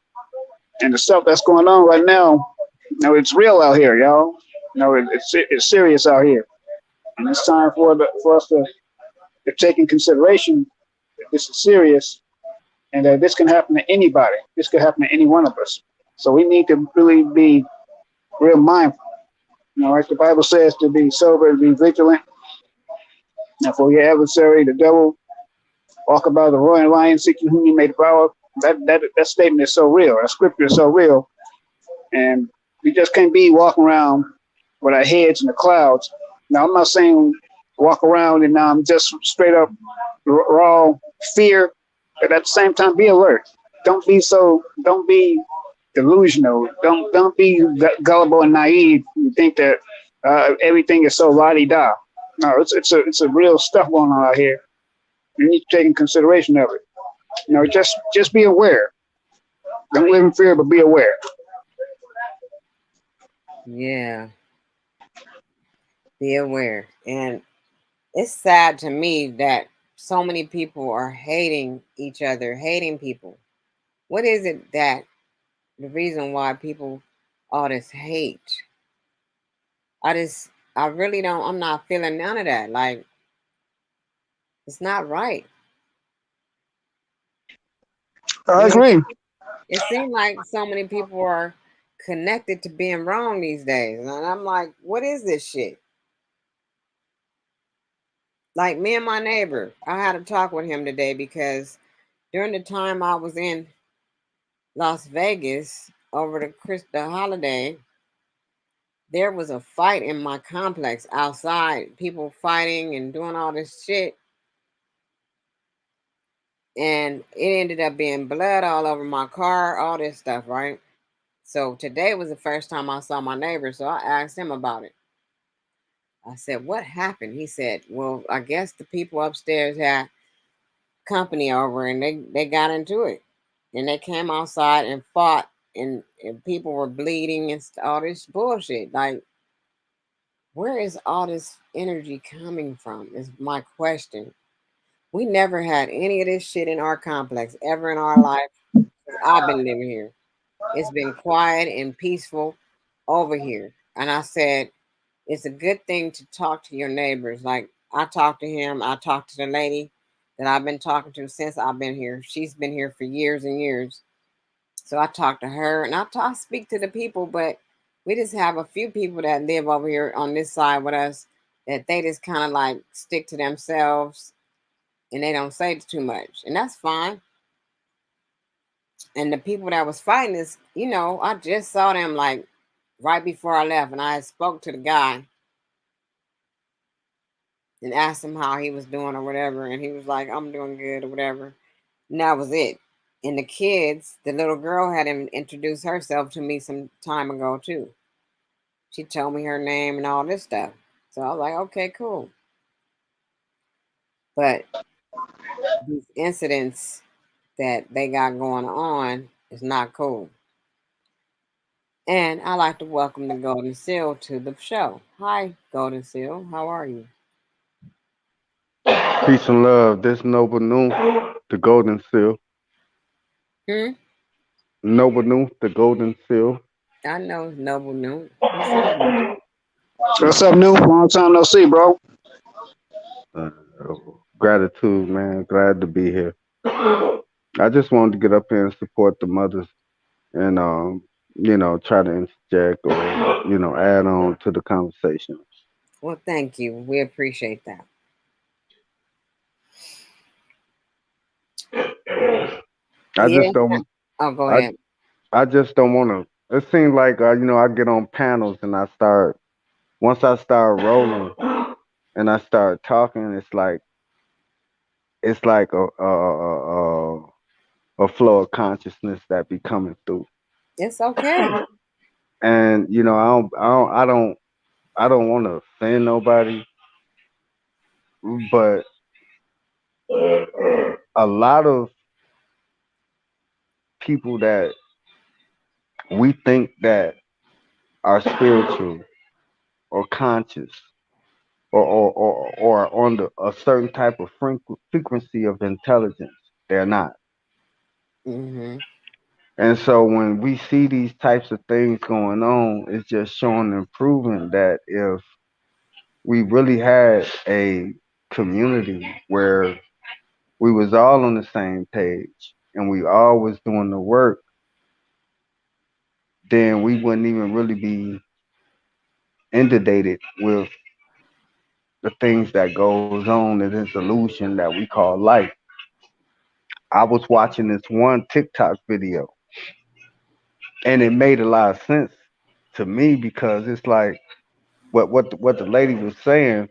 and the stuff that's going on right now. You know, it's real out here, y'all. You know, it's serious out here, and it's time for us to take in consideration that this is serious and that this can happen to anybody. This could happen to any one of us. So we need to really be real mindful. You know, like the Bible says, to be sober and be vigilant. Now, for your adversary, the devil, walk about the roaring lion, seeking whom he may devour. That statement is so real. That scripture is so real, and we just can't be walking around with our heads in the clouds. Now, I'm not saying walk around and just straight up raw fear, but at the same time, be alert. Don't be delusional. Don't be gullible and naive. You think that everything is so la-di-da. No, it's a real stuff going on out here. You need to take in consideration of it. You know, just be aware. Don't live in fear, but be aware. Yeah, be aware. And it's sad to me that so many people are hating each other, hating people. What is it that the reason why people all this hate? I really don't, I'm not feeling none of that. Like, it's not right. I You know, agree. it seems like so many people are connected to being wrong these days. And I'm like, what is this shit? Like me and my neighbor, I had a talk with him today because during the time I was in Las Vegas over the holiday, there was a fight in my complex outside, people fighting and doing all this shit. And it ended up being blood all over my car, all this stuff, right? So today was the first time I saw my neighbor, so I asked him about it. I said, "What happened?" He said, "Well, I guess the people upstairs had company over and they got into it. And they came outside and fought and people were bleeding and all this bullshit. Like, where is all this energy coming from? Is my question. We never had any of this shit in our complex ever in our life. I've been living here. It's been quiet and peaceful over here. And I said, it's a good thing to talk to your neighbors. Like, I talked to him, I talked to the lady that I've been talking to since I've been here. She's been here for years and years. So I talked to her and I speak to the people, but we just have a few people that live over here on this side with us that they just kind of like stick to themselves and they don't say too much. And that's fine. And the people that was fighting this, I just saw them like right before I left, and I spoke to the guy and asked him how he was doing or whatever, and he was like, "I'm doing good" or whatever. And that was it. And the kids, the little girl had introduced herself to me some time ago too. She told me her name and all this stuff. So I was like, okay, cool. But these incidents that they got going on is not cool. And I like to welcome the Golden Seal to the show. Hi, Golden Seal. How are you? Peace and love. This Noble New, the Golden Seal. Hmm? Noble New, the Golden Seal. I know it's Noble Noon. What's happening? What's up, new? Long time no see, bro. Uh, Gratitude, man. Glad to be here. I just wanted to get up here and support the mothers and, try to interject or, add on to the conversation. Well, thank you. We appreciate that. I Yeah. just don't, Oh, go I, ahead. I just don't want to. It seems like, I get on panels and once I start rolling and I start talking, it's like a flow of consciousness that be coming through. It's okay. And I don't want to offend nobody, but a lot of people that we think that are spiritual or conscious or on a certain type of frequency of intelligence, they're not. Mm-hmm. And so when we see these types of things going on, it's just showing and proving that if we really had a community where we was all on the same page and we all was doing the work, then we wouldn't even really be inundated with the things that goes on in this illusion that we call life. I was watching this one TikTok video and it made a lot of sense to me because it's like what the lady was saying.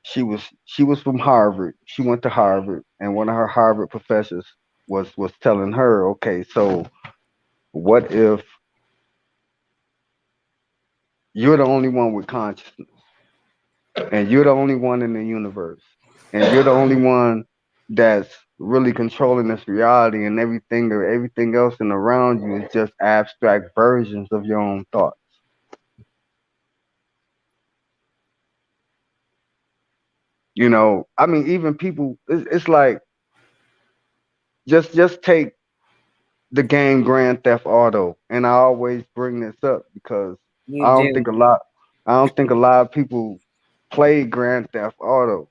She was from Harvard. She went to Harvard, and one of her Harvard professors was telling her, okay, so what if you're the only one with consciousness, and you're the only one in the universe, and you're the only one that's really controlling this reality, and everything else and around you is just abstract versions of your own thoughts. I mean, even people, it's like just take the game Grand Theft Auto, and I always bring this up because You I don't do. think a lot, I don't think a lot of people play Grand Theft Auto.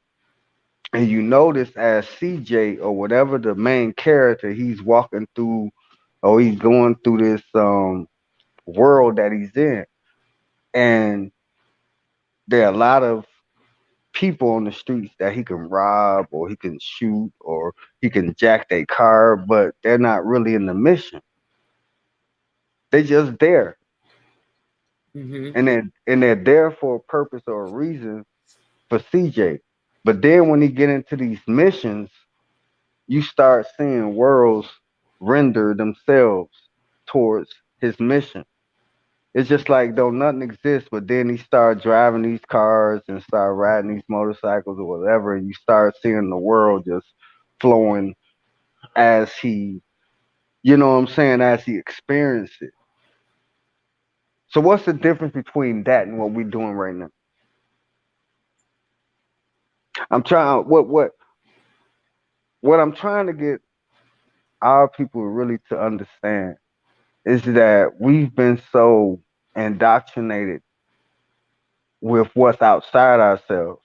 And you notice as CJ or whatever the main character, he's walking through or he's going through this world that he's in, and there are a lot of people on the streets that he can rob or he can shoot or he can jack their car, but they're not really in the mission. They just there, Mm-hmm. and they're there for a purpose or a reason for CJ. But then when he get into these missions, you start seeing worlds render themselves towards his mission. It's just like though nothing exists, but then he started driving these cars and started riding these motorcycles or whatever, and you start seeing the world just flowing as he, you know what I'm saying, as he experienced it. So what's the difference between that and what we're doing right now? I'm trying what I'm trying to get our people really to understand is that we've been so indoctrinated with what's outside ourselves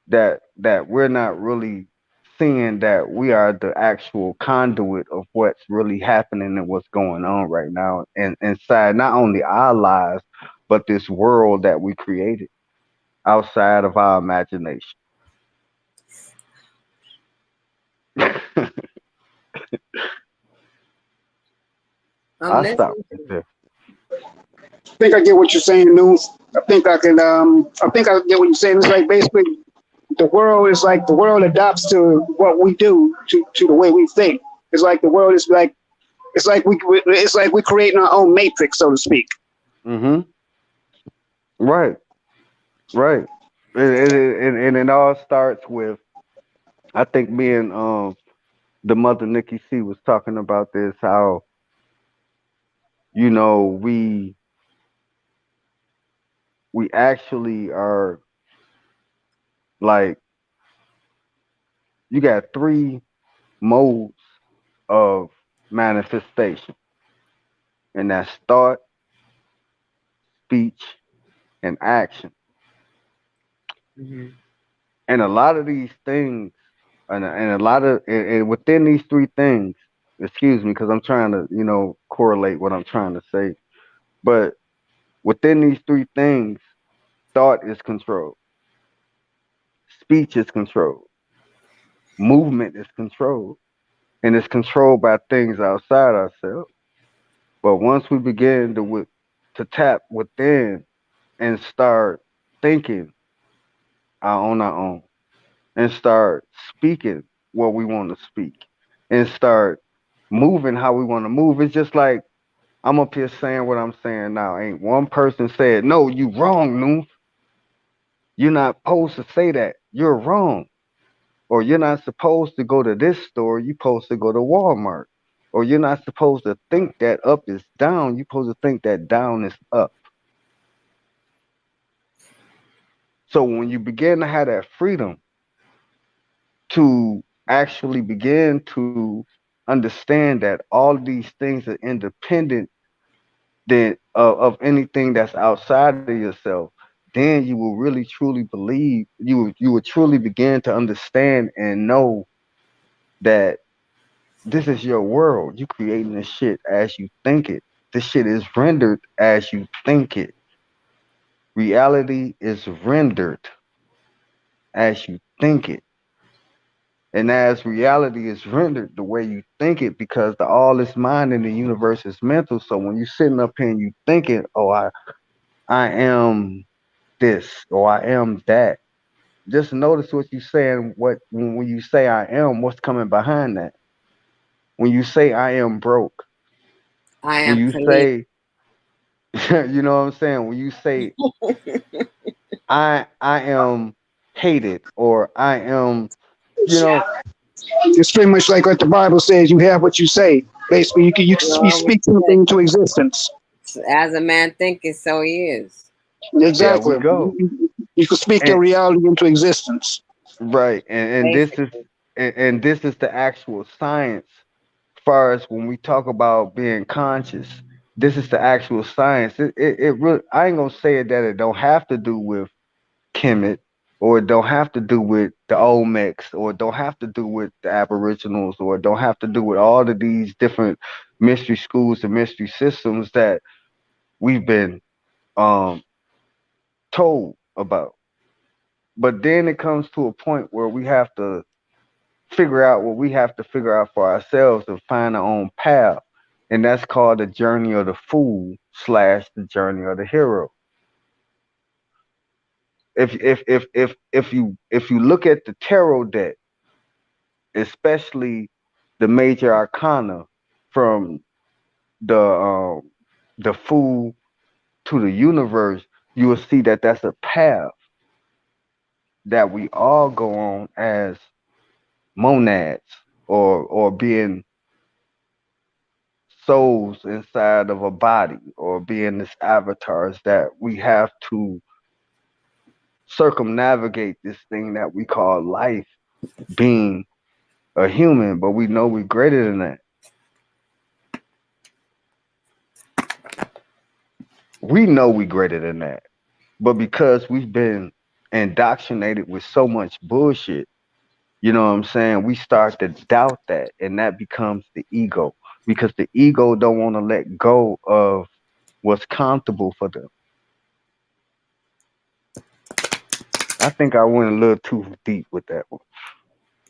that we're not really seeing that we are the actual conduit of what's really happening and what's going on right now and inside not only our lives but this world that we created outside of our imagination. I'm I stop listening. right there. I think I get what you're saying, News. I think I can. I think I get what you're saying. It's like basically the world is like the world adapts to what we do to the way we think. It's like the world is like it's like we're creating our own matrix, so to speak. Mhm. Right. Right. And it all starts with I think me and the mother Nikki C was talking about this how we actually are like you got three modes of manifestation, and that's thought, speech, and action. Mhm. And a lot of these things, and a lot of, and within these three things, excuse me, because I'm trying to, correlate what I'm trying to say. But within these three things, thought is controlled, speech is controlled, movement is controlled, and it's controlled by things outside ourselves. But once we begin to tap within and start thinking on our own and start speaking what we want to speak and start moving how we want to move, it's just like I'm up here saying what I'm saying now. Ain't one person said, no, you wrong, Noof. You're not supposed to say that. You're wrong. Or you're not supposed to go to this store. You're supposed to go to Walmart. Or you're not supposed to think that up is down. You're supposed to think that down is up. So when you begin to have that freedom to actually begin to understand that all of these things are independent of anything that's outside of yourself, then you will really truly believe you will truly begin to understand and know that this is your world. You creating this shit as you think it. This shit is rendered as you think it. Reality is rendered as you think it. And as reality is rendered the way you think it, because the all is mind and the universe is mental. So when you're sitting up here and you thinking, oh, I am this or I am that. Just notice what you're saying. When you say I am, what's coming behind that? When you say I am broke, I when am you Khalid. say, you know what I'm saying? When you say I am hated or I am, you know, It's pretty much like what the Bible says: you have what you say. Basically, you Well, we speak something into existence. say, as a man thinketh, so he is. there we Exactly. go. You can speak your And reality into existence. right, and this is Basically. and this is the actual science. Far as when we talk about being conscious, this is the actual science. It really, I ain't gonna say that it don't have to do with Kemet, or it don't have to do with the Olmecs, or it don't have to do with the Aboriginals, or it don't have to do with all of these different mystery schools and mystery systems that we've been um told about. But then it comes to a point where we have to figure out what we have to figure out for ourselves and find our own path. And that's called the journey of the fool slash the journey of the hero. If you look at the tarot deck, especially the major arcana from the fool to the universe, you will see that that's a path that we all go on as monads, or being souls inside of a body, or being this avatars that we have to circumnavigate this thing that we call life, being a human, but we know we're greater than that. We know we're greater than that. But because we've been indoctrinated with so much bullshit, you know what I'm saying? We start to doubt that, and that becomes the ego, because the ego don't want to let go of what's comfortable for them. I think I went a little too deep with that one.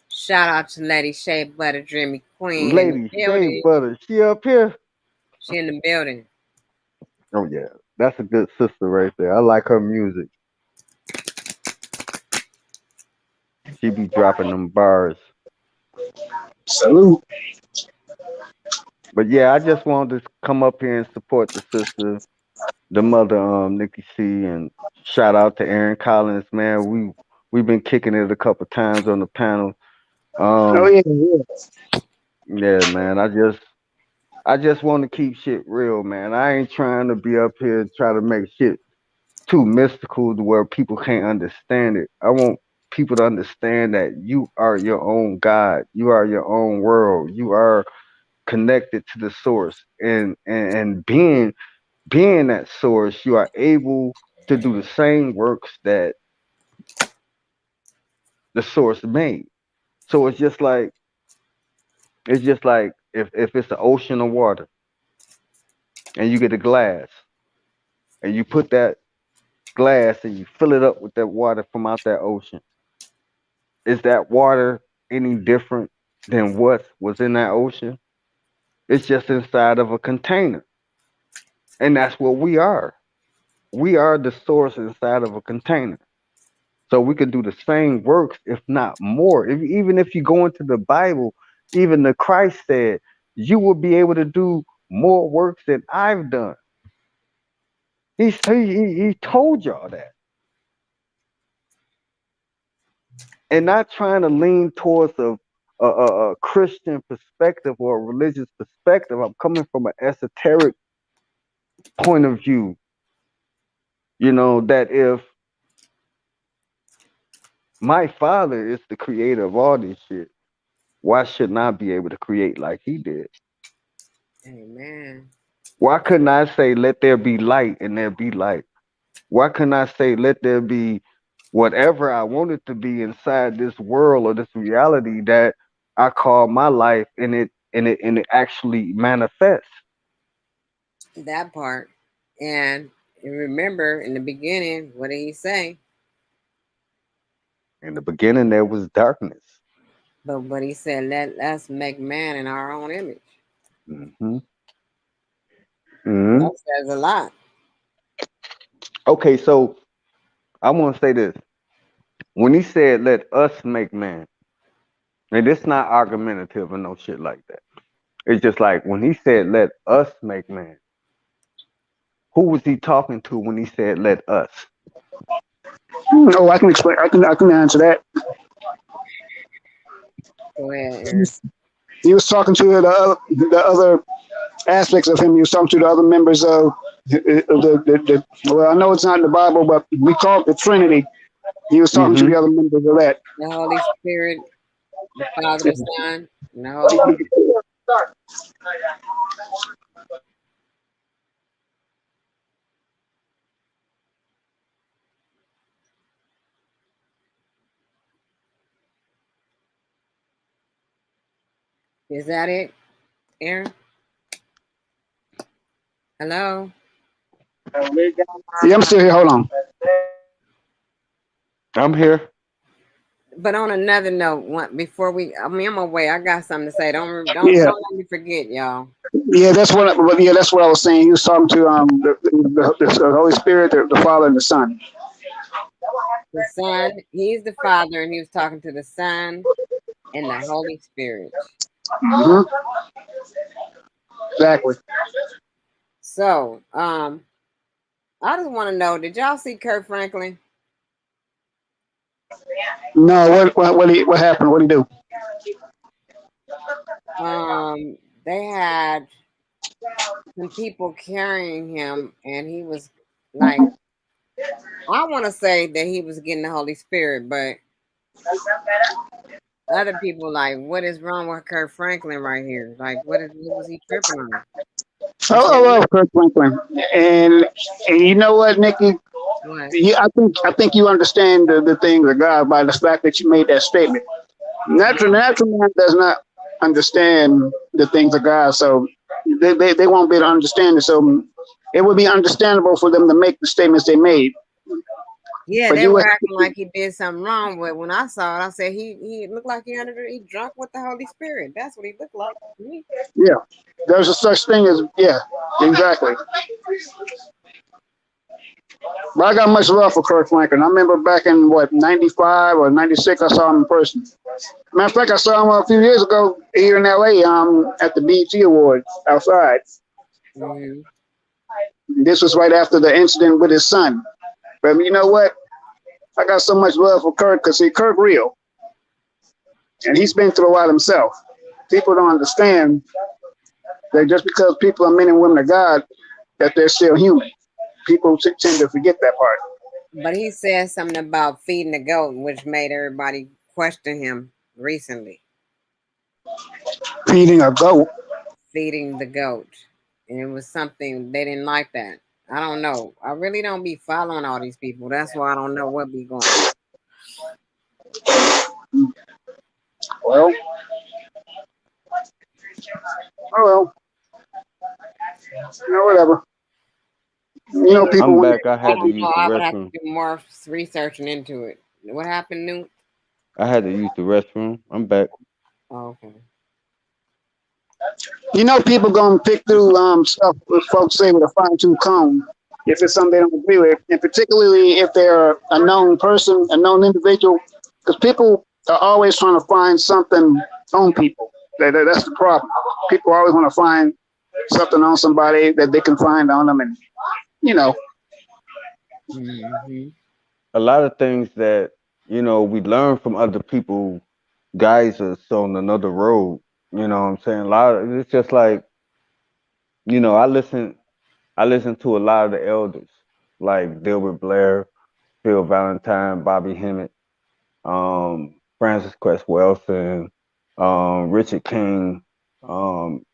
Shout out to Lady Shea Butter, Dreamy Queen in the Lady Shea building. Butter, she up here? She in the building. Oh yeah, that's a good sister right there. I like her music. She be dropping them bars. Salute. But yeah, I just wanted to come up here and support the sister, the mother, Nikki C, and shout out to Aaron Collins, man. We've been kicking it a couple times on the panel. Oh Um, yeah. yeah, man. I just want to keep shit real, man. I ain't trying to be up here and try to make shit too mystical to where people can't understand it. I want people to understand that you are your own God. You are your own world. You are connected to the source, and being that source, you are able to do the same works that the source made. So it's just like if it's an ocean of water and you get a glass and you put that glass and you fill it up with that water from out that ocean. Is that water any different than what was in that ocean? It's just inside of a container. And that's what we are. We are the source inside of a container. So we can do the same works, if not more. Even if you go into the Bible, even the Christ said, you will be able to do more works than I've done. He told y'all that. And not trying to lean towards a Christian perspective or a religious perspective. I'm coming from an esoteric point of view, that if my father is the creator of all this shit, why shouldn't I be able to create like he did? Amen. Why couldn't I say, let there be light and there be light? Why couldn't I say, let there be whatever I want it to be inside this world or this reality that I call my life, and it actually manifests? That part. And remember, in the beginning, what did he say? In the beginning, there was darkness. But he said, let us make man in our own image. Mm-hmm. Mm-hmm. That says a lot. Okay, so I want to say this. When he said, let us make man, and it's not argumentative or no shit like that. It's just like when he said, let us make man, who was he talking to when he said, let us? Oh, I can explain. I can answer that. Go ahead, Aaron. He was talking to the other aspects of him. He was talking to the other members of the well, I know it's not in the Bible, but we call it the Trinity. He was talking to the other members of that. The Holy Spirit, the Father, the Son, and the Holy Spirit. Is that it, Aaron? Hello? Yeah, I'm still here. Hold on. I'm here. But on another note, before I'm away. I got something to say. Don't Yeah, let me forget, y'all. yeah, that's what. Yeah, that's what I was saying. He was talking to the Holy Spirit, the Father, and the Son. The Son, he's the Father, and he was talking to the Son and the Holy Spirit. Mm-hmm. Exactly. So, I just want to know, did y'all see Kurt Franklin? No, what happened? What did he do? They had some people carrying him, and he was like, I want to say that he was getting the Holy Spirit, but other people like, what is wrong with Kurt Franklin right here? Like, what was he tripping on? He Oh, said, I love Kirk Franklin, and you know what, Nikki? what? I think you understand the things of God by the fact that you made that statement. Natural man does not understand the things of God, so they won't be able to understand it. So it would be understandable for them to make the statements they made. Yeah, But they you were would, acting like he did something wrong. But when I saw it, I said he looked like he drunk with the Holy Spirit. That's what he looked like to me. yeah, there's a such thing as yeah, exactly. But I got much love for Kirk Franklin. I remember back in what '95 or '96, I saw him in person. Matter of fact, I saw him a few years ago here in LA at the BET Awards outside. Hmm. This was right after the incident with his son. But you know what? I got so much love for Kirk because see, Kirk real, and he's been through a lot himself. People don't understand that just because people are men and women of God, that they're still human. People tend to forget that part. But he said something about feeding the goat, which made everybody question him recently. Feeding a goat. Feeding the goat, and it was something they didn't like that. I don't know. I really don't be following all these people. That's why I don't know what be going on. Well, oh well, whatever. People I'm want. back. I I had to don't use know. the I would have to restroom. do more researching into it. What happened, Newt? I had to use the restroom. I'm back. Oh, okay. People gonna pick through stuff folks say with a fine tooth comb if it's something they don't agree with, and particularly if they're a known person, a known individual, because people are always trying to find something on people. That's the problem. People always want to find something on somebody that they can find on them, and you know, Hmm. A lot of things that we learn from other people guides us on another road. You know what I'm saying? A lot of it's just like I listen to a lot of the elders like Dilbert Blair, Phil Valentine, Bobby Hemmett, Francis Cress Welsing, Richard King, um,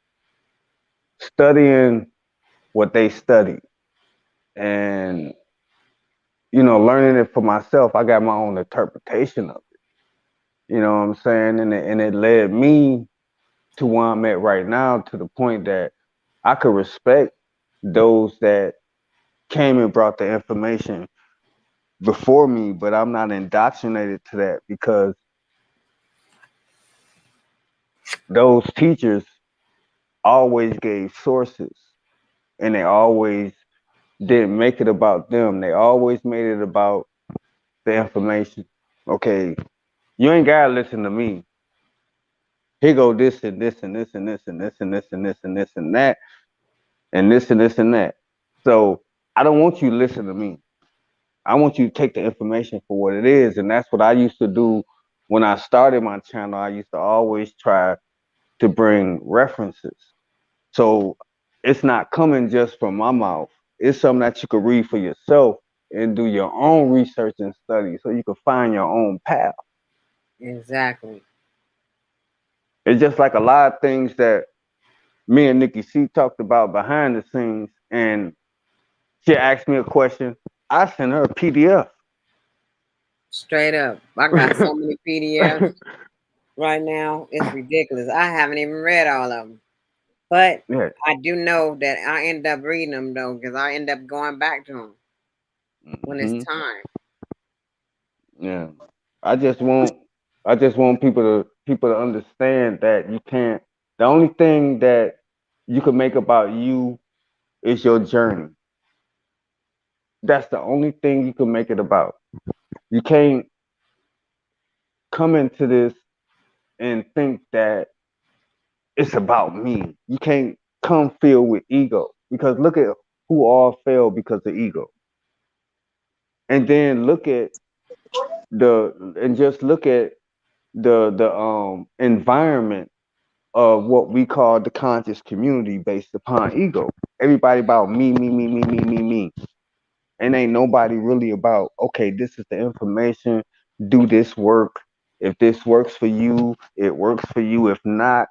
studying what they studied and learning it for myself. I got my own interpretation of it. You know what I'm saying? And it led me to where I'm at right now, to the point that I could respect those that came and brought the information before me, but I'm not indoctrinated to that because those teachers always gave sources and they always didn't make it about them. They always made it about the information. Okay, you ain't gotta listen to me. Here go this and this and this and this and this and this and this and this and that and this and this and that. So I don't want you to listen to me. I want you to take the information for what it is. And that's what I used to do when I started my channel. I used to always try to bring references. So it's not coming just from my mouth. It's something that you could read for yourself and do your own research and study so you can find your own path. Exactly. It's just like a lot of things that me and Nikki C talked about behind the scenes, and she asked me a question. I sent her a PDF. Straight up. I got so many PDFs right now. It's ridiculous. I haven't even read all of them. But Yeah. I do know that I end up reading them though, because I end up going back to them when it's Hmm. time. Yeah. I just want people to understand that you can't. The only thing that you can make about you is your journey. That's the only thing you can make it about. You can't come into this and think that it's about me. You can't come filled with ego because look at who all failed because of ego. and then look at just look at the environment of what we call the conscious community based upon ego. Everybody about me, me, me, me, me, me, me. And ain't nobody really about, okay, this is the information, do this work. If this works for you, it works for you. If not,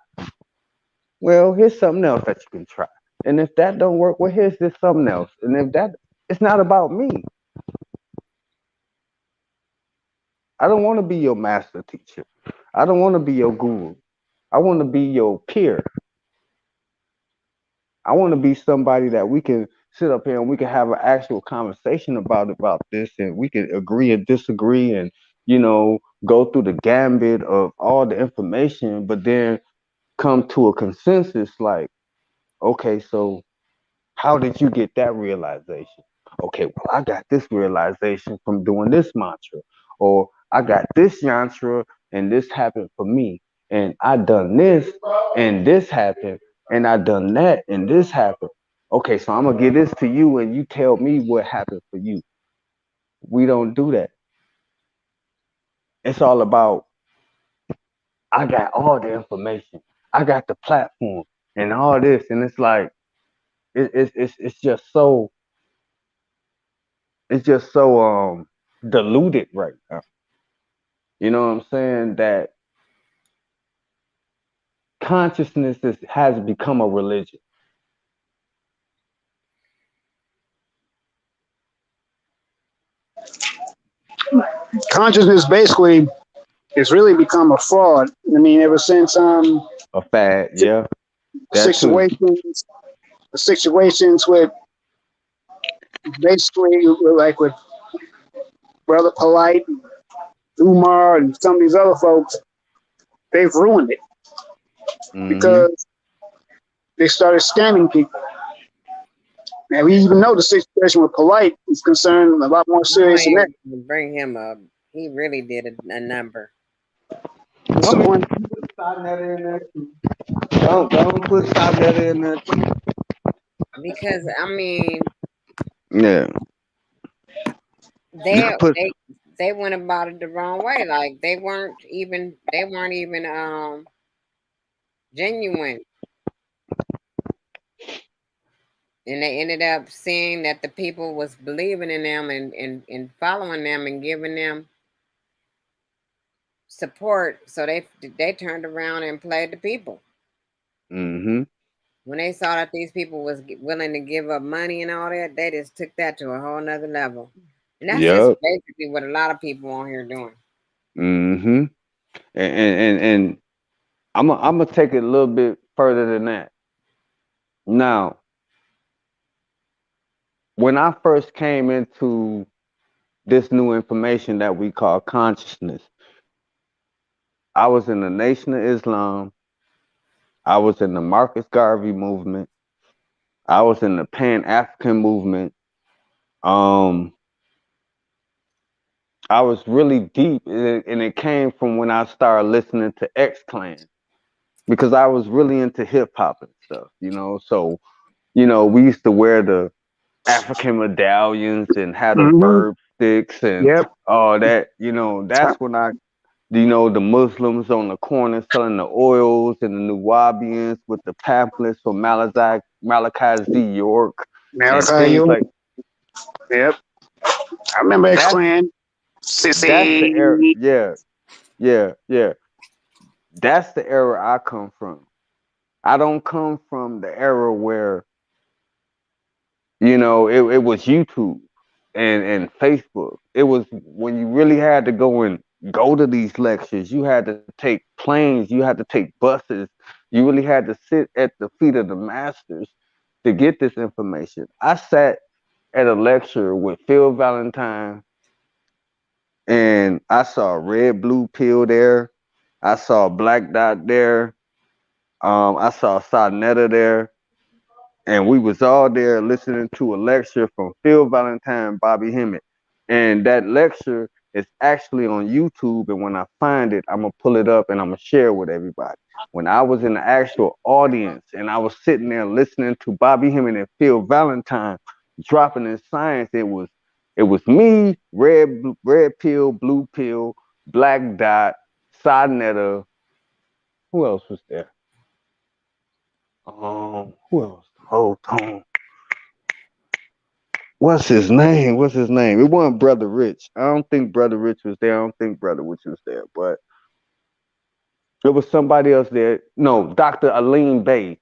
well, here's something else that you can try. And if that don't work, well, here's this something else. And if that, it's not about me. I don't want to be your master teacher. I don't want to be your guru. I want to be your peer. I want to be somebody that we can sit up here and we can have an actual conversation about this, and we can agree and disagree, and go through the gambit of all the information, but then come to a consensus. Like, okay, so how did you get that realization? Okay, well, I got this realization from doing this mantra, or I got this yantra and this happened for me, and I done this and this happened, and I done that and this happened. Okay, so I'm gonna give this to you and you tell me what happened for you. We don't do that. It's all about, I got all the information, I got the platform and all this, and it's like it's just so diluted right now. You know what I'm saying? That consciousness has become a religion. Consciousness basically it's really become a fraud. I mean, ever since A fad, yeah. That too. situations with basically like with Brother Polite, Umar, and some of these other folks, they've ruined it Mm-hmm. because they started scamming people. And we even know the situation with Polite is concerned a lot more I serious than that. ain't gonna bring him up. He really did a number. What's I the mean, point? put Sarnetta in there too. Don't put Sarnetta in there too. Because I mean, Yeah. You they can put they they went about it the wrong way. Like they weren't even genuine, and they ended up seeing that the people was believing in them and following them and giving them support. So they turned around and played the people. mm-hmm. When they saw that these people was willing to give up money and all that, they just took that to a whole nother level. And that's just Yep. basically what a lot of people on here doing. Mm-hmm. And I'm gonna take it a little bit further than that. Now, when I first came into this new information that we call consciousness, I was in the Nation of Islam. I was in the Marcus Garvey movement. I was in the Pan African movement. Um, I was really deep, and it came from when I started listening to X Clan, because I was really into hip hop and stuff. So we used to wear the African medallions and had the Mm-hmm. verb sticks and Yep. all that. That's when the Muslims on the corner selling the oils, and the Nuwabians with the pamphlets for Malachi Z. York and Malachi things York. like Yep. I remember X that. Clan. That's the era. Sissy. Yeah, yeah, yeah. That's the era I come from. I don't come from the era where it was YouTube and Facebook. It was when you really had to go to these lectures. You had to take planes. You had to take buses. You really had to sit at the feet of the masters to get this information. I sat at a lecture with Phil Valentine, and I saw Red Blue Pill there. I saw Black Dot there. I saw Sarnetta there. And we was all there listening to a lecture from Phil Valentine and Bobby Hemmett. And that lecture is actually on YouTube. And when I find it, I'm gonna pull it up and I'm gonna share it with everybody. When I was in the actual audience and I was sitting there listening to Bobby Hemmett and Phil Valentine dropping in science, it was It was me, red pill, blue pill, black dot, Sonetta. Who else was there? Who else? Hold on. What's his name? It wasn't Brother Rich. I don't think Brother Rich was there. I don't think Brother Rich was there, but there was somebody else there. No, Dr. Aline Bay.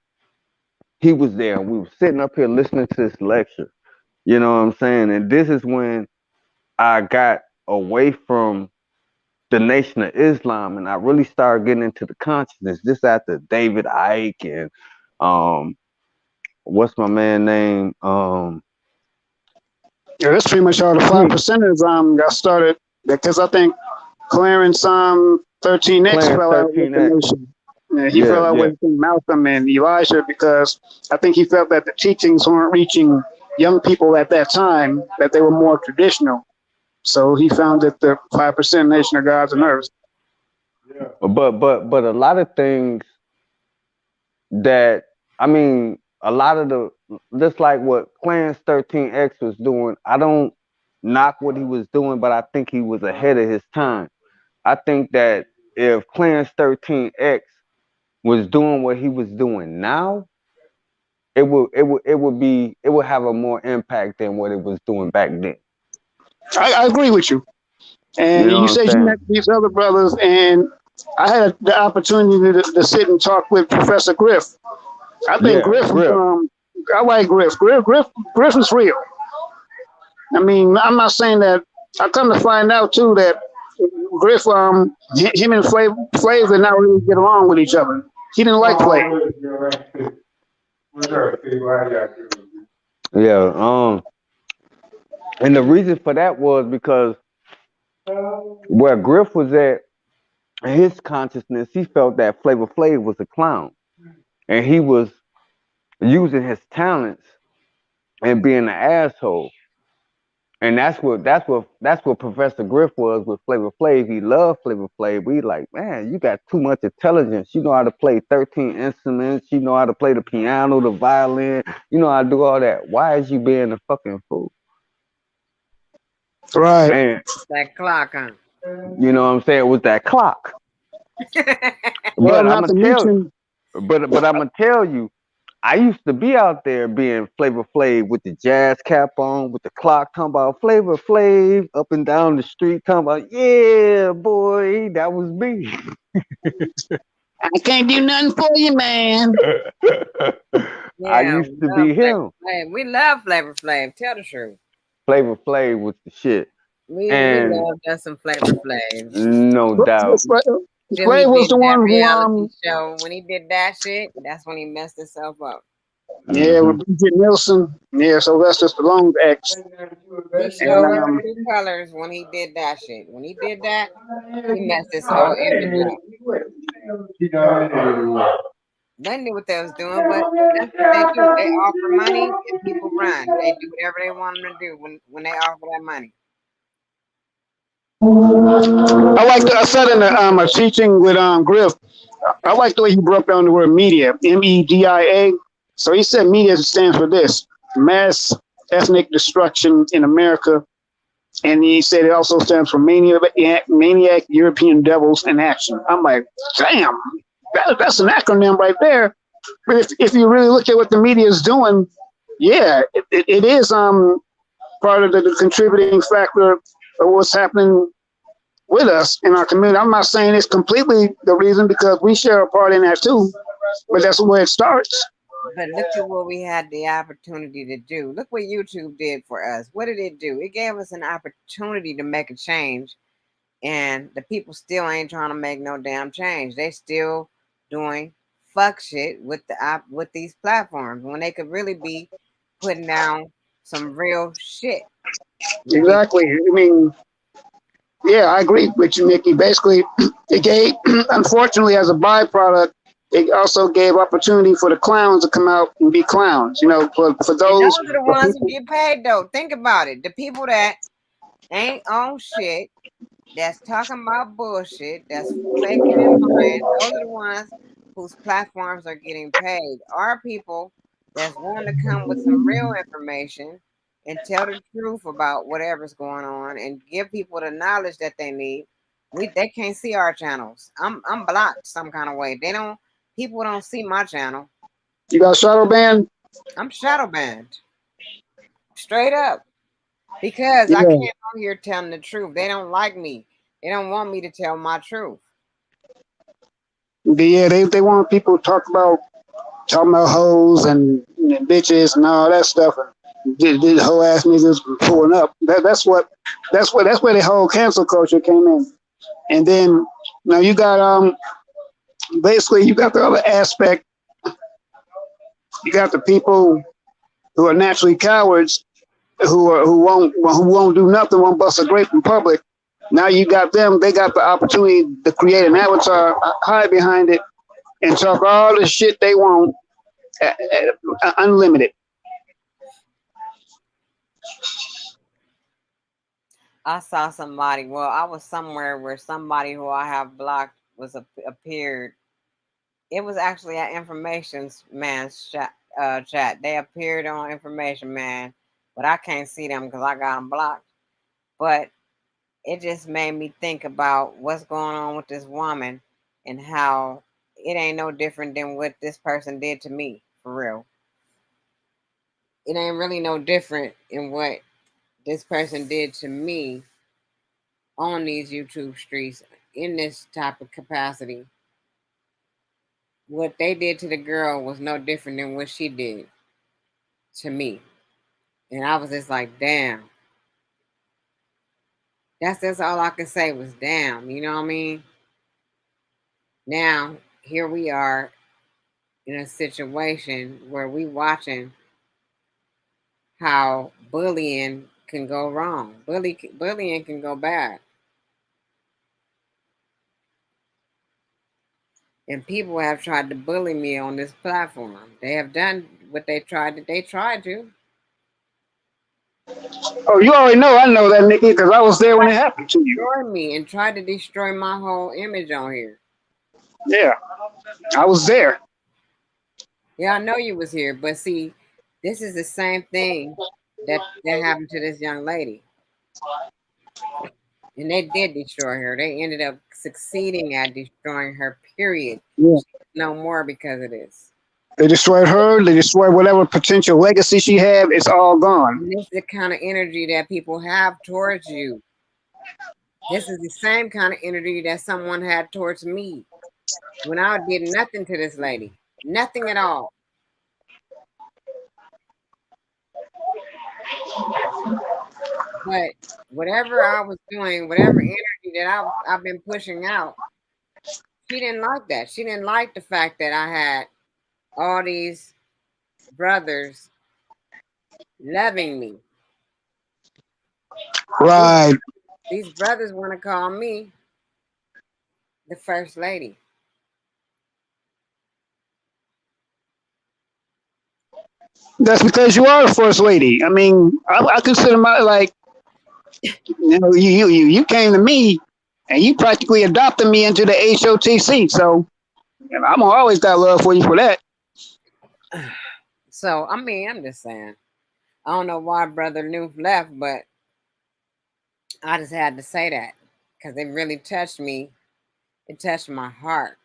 He was there. We were sitting up here listening to this lecture. You know what I'm saying? And this is when I got away from the Nation of Islam and I really started getting into the consciousness. This after David Icke and what's my man name? Yeah, that's pretty much how the 5%ers got started, because I think Clarence 13X fell out with the Nation. Yeah, he fell out with Malcolm and Elijah because I think he felt that the teachings weren't reaching young people at that time, that they were more traditional. So he founded the 5% Nation of Gods and Earth. Yeah. But a lot of things that, I mean, a lot of the, just like what Clarence 13X was doing, I don't knock what he was doing, but I think he was ahead of his time. I think that if Clarence 13X was doing what he was doing now, it would have a more impact than what it was doing back then. I agree with you. And you said you met these other brothers, and I had the opportunity to sit and talk with Professor Griff. I think Griff. I like Griff. Griff is real. I mean, I'm not saying that. I come to find out too that Griff, him and Flav did not really get along with each other. He didn't like Flav. Yeah. And the reason for that was because where Griff was at, his consciousness, he felt that Flavor Flav was a clown, and he was using his talents and being an asshole. And that's what Professor Griff was with Flavor Flav. He loved Flavor Flav. We like, man, you got too much intelligence. You know how to play 13 instruments. You know how to play the piano, the violin. You know how to do all that. Why is you being a fucking fool? Right. And that clock, huh? You know what I'm saying? It was that clock. Well, I'm gonna tell you, I used to be out there being Flavor Flav with the jazz cap on, with the clock, talking about Flavor Flav up and down the street, talking about, yeah, boy, that was me. I can't do nothing for you, man. I used to be him. We love Flavor Flav. Tell the truth. Flavor Flav was the shit. We love us some Flavor Flav. No doubt. Flav was the one who show. When he did that shit, that's when he messed himself up. Yeah, with Bridget Nielsen. Yeah, Sylvester Stallone's ex. He showed two colors when he did that shit. When he did that, he messed his whole image up. They knew what they was doing, but that's what they do. They offer money and people run. They do whatever they want them to do when they offer that money. I said in a teaching with Griff, I like the way he broke down the word media, MEDIA. So he said media stands for this: mass ethnic destruction in America. And he said it also stands for maniac European devils in action. I'm like, damn, that's an acronym right there. But if you really look at what the media is doing, yeah, it is part of the contributing factor of what's happening with us in our community. I'm not saying it's completely the reason, because we share a part in that too, but that's where it starts. But look at what we had the opportunity to do. Look what YouTube did for us. What did it do? It gave us an opportunity to make a change, and the people still ain't trying to make no damn change. They still doing fuck shit with these platforms when they could really be putting down some real shit. Exactly. I mean, yeah, I agree with you, Nikki. Basically, it gave, unfortunately, as a byproduct, it also gave opportunity for the clowns to come out and be clowns. You know, for those. Those are the ones who get paid, though. Think about it. The people that ain't on shit, that's talking about bullshit, that's faking and lying, those are the ones whose platforms are getting paid. Our people that's wanting to come with some real information and tell the truth about whatever's going on and give people the knowledge that they need. They can't see our channels. I'm blocked some kind of way. People don't see my channel. You got shadow banned? I'm shadow banned. Straight up. Because I Yeah. can't on here telling the truth. They don't like me. They don't want me to tell my truth. Yeah, they want people to talking about hoes and bitches and all that stuff. And did whole ass niggas pulling up. That's where the whole cancel culture came in. And then now you got basically you got the other aspect. You got the people who are naturally cowards who won't do nothing, won't bust a grape in public. Now you got them. They got the opportunity to create an avatar, hide behind it, and talk all the shit they want, unlimited. I saw somebody. Well, I was somewhere where somebody who I have blocked appeared. It was actually at Information Man's chat. They appeared on Information Man, but I can't see them because I got them blocked. But it just made me think about what's going on with this woman and how it ain't no different than what this person did to me, for real. It ain't really no different in what this person did to me on these YouTube streets in this type of capacity. What they did to the girl was no different than what she did to me. And I was just like, damn. That's all I could say was damn, you know what I mean? Now, here we are in a situation where we watching how bullying can go wrong. Bullying can go bad. And people have tried to bully me on this platform. They have done what they tried to. Oh, you already know. I know that, Nikki, because I was there when it happened to you. Destroy me and tried to destroy my whole image on here. Yeah, I was there. Yeah, I know you was here, but see, this is the same thing that happened to this young lady. And they did destroy her. They ended up succeeding at destroying her, period. Yeah. No more because of this. They destroyed her. They destroyed whatever potential legacy she had. It's all gone. And this is the kind of energy that people have towards you. This is the same kind of energy that someone had towards me when I did nothing to this lady. Nothing at all. But whatever I was doing, whatever energy that I've been pushing out, she didn't like that. She didn't like the fact that I had all these brothers loving me. Right. These brothers want to call me the first lady. That's because you are the first lady. I mean, I consider my like, you came to me, and you practically adopted me into the HOTC. So, I'm always got love for you for that. So I mean, I'm just saying. I don't know why Brother Noof left, but I just had to say that because it really touched me. It touched my heart.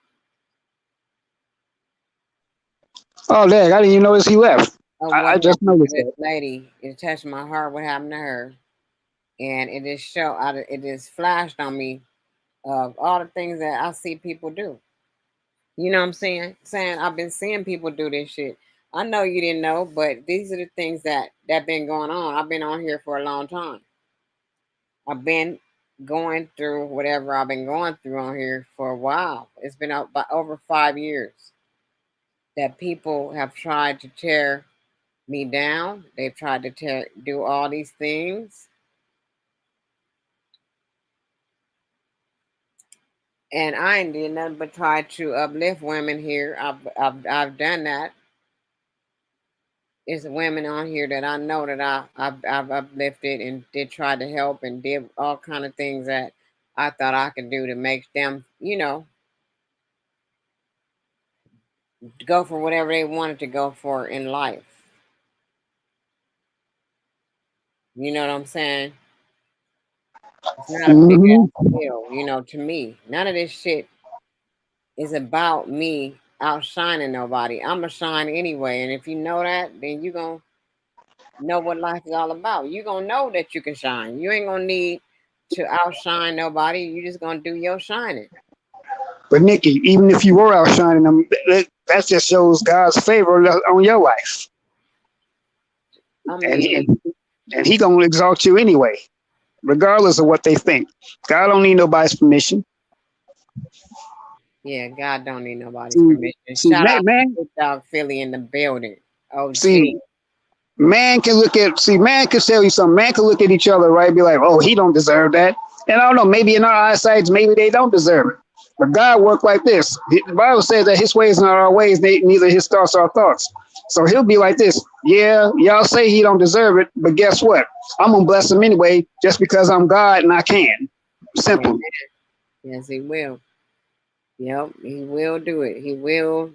Oh, dang! I didn't even notice he left. Of I what just happened to noticed this that. lady. It touched my heart what happened to her. And it just it just flashed on me of all the things that I see people do. You know what I'm saying? Saying I've been seeing people do this shit. I know you didn't know, but these are the things that been going on. I've been on here for a long time. I've been going through whatever I've been going through on here for a while. It's been about over 5 years that people have tried to tear me down. They've tried to do all these things. And I ain't did nothing but try to uplift women here. I've done that. There's women on here that I know that I've uplifted and did try to help and did all kind of things that I thought I could do to make them, go for whatever they wanted to go for in life. You know what I'm saying? It's not a big Hmm. ass deal, you know, to me. None of this shit is about me outshining nobody. I'm going to shine anyway. And if you know that, then you going to know what life is all about. You going to know that you can shine. You ain't going to need to outshine nobody. You just going to do your shining. But Nikki, even if you were outshining them, that just shows God's favor on your life, I and mean, he gonna exalt you anyway, regardless of what they think. God don't need nobody's permission. yeah, God don't need nobody's See, permission. see, Shout out to man, Big Dog Philly in the building. OG. see, man can look at, man can tell you something. Man can look at each other, right? Be like, oh, he don't deserve that. And I don't know, maybe in our eyesight, maybe they don't deserve it. But God worked like this. The Bible says that his ways are not our ways, neither his thoughts are our thoughts. So he'll be like this. Yeah, y'all say he don't deserve it, but guess what? I'm gonna bless him anyway, just because I'm God and I can. Amen. Simple. Yes, he will. Yep, he will do it. He will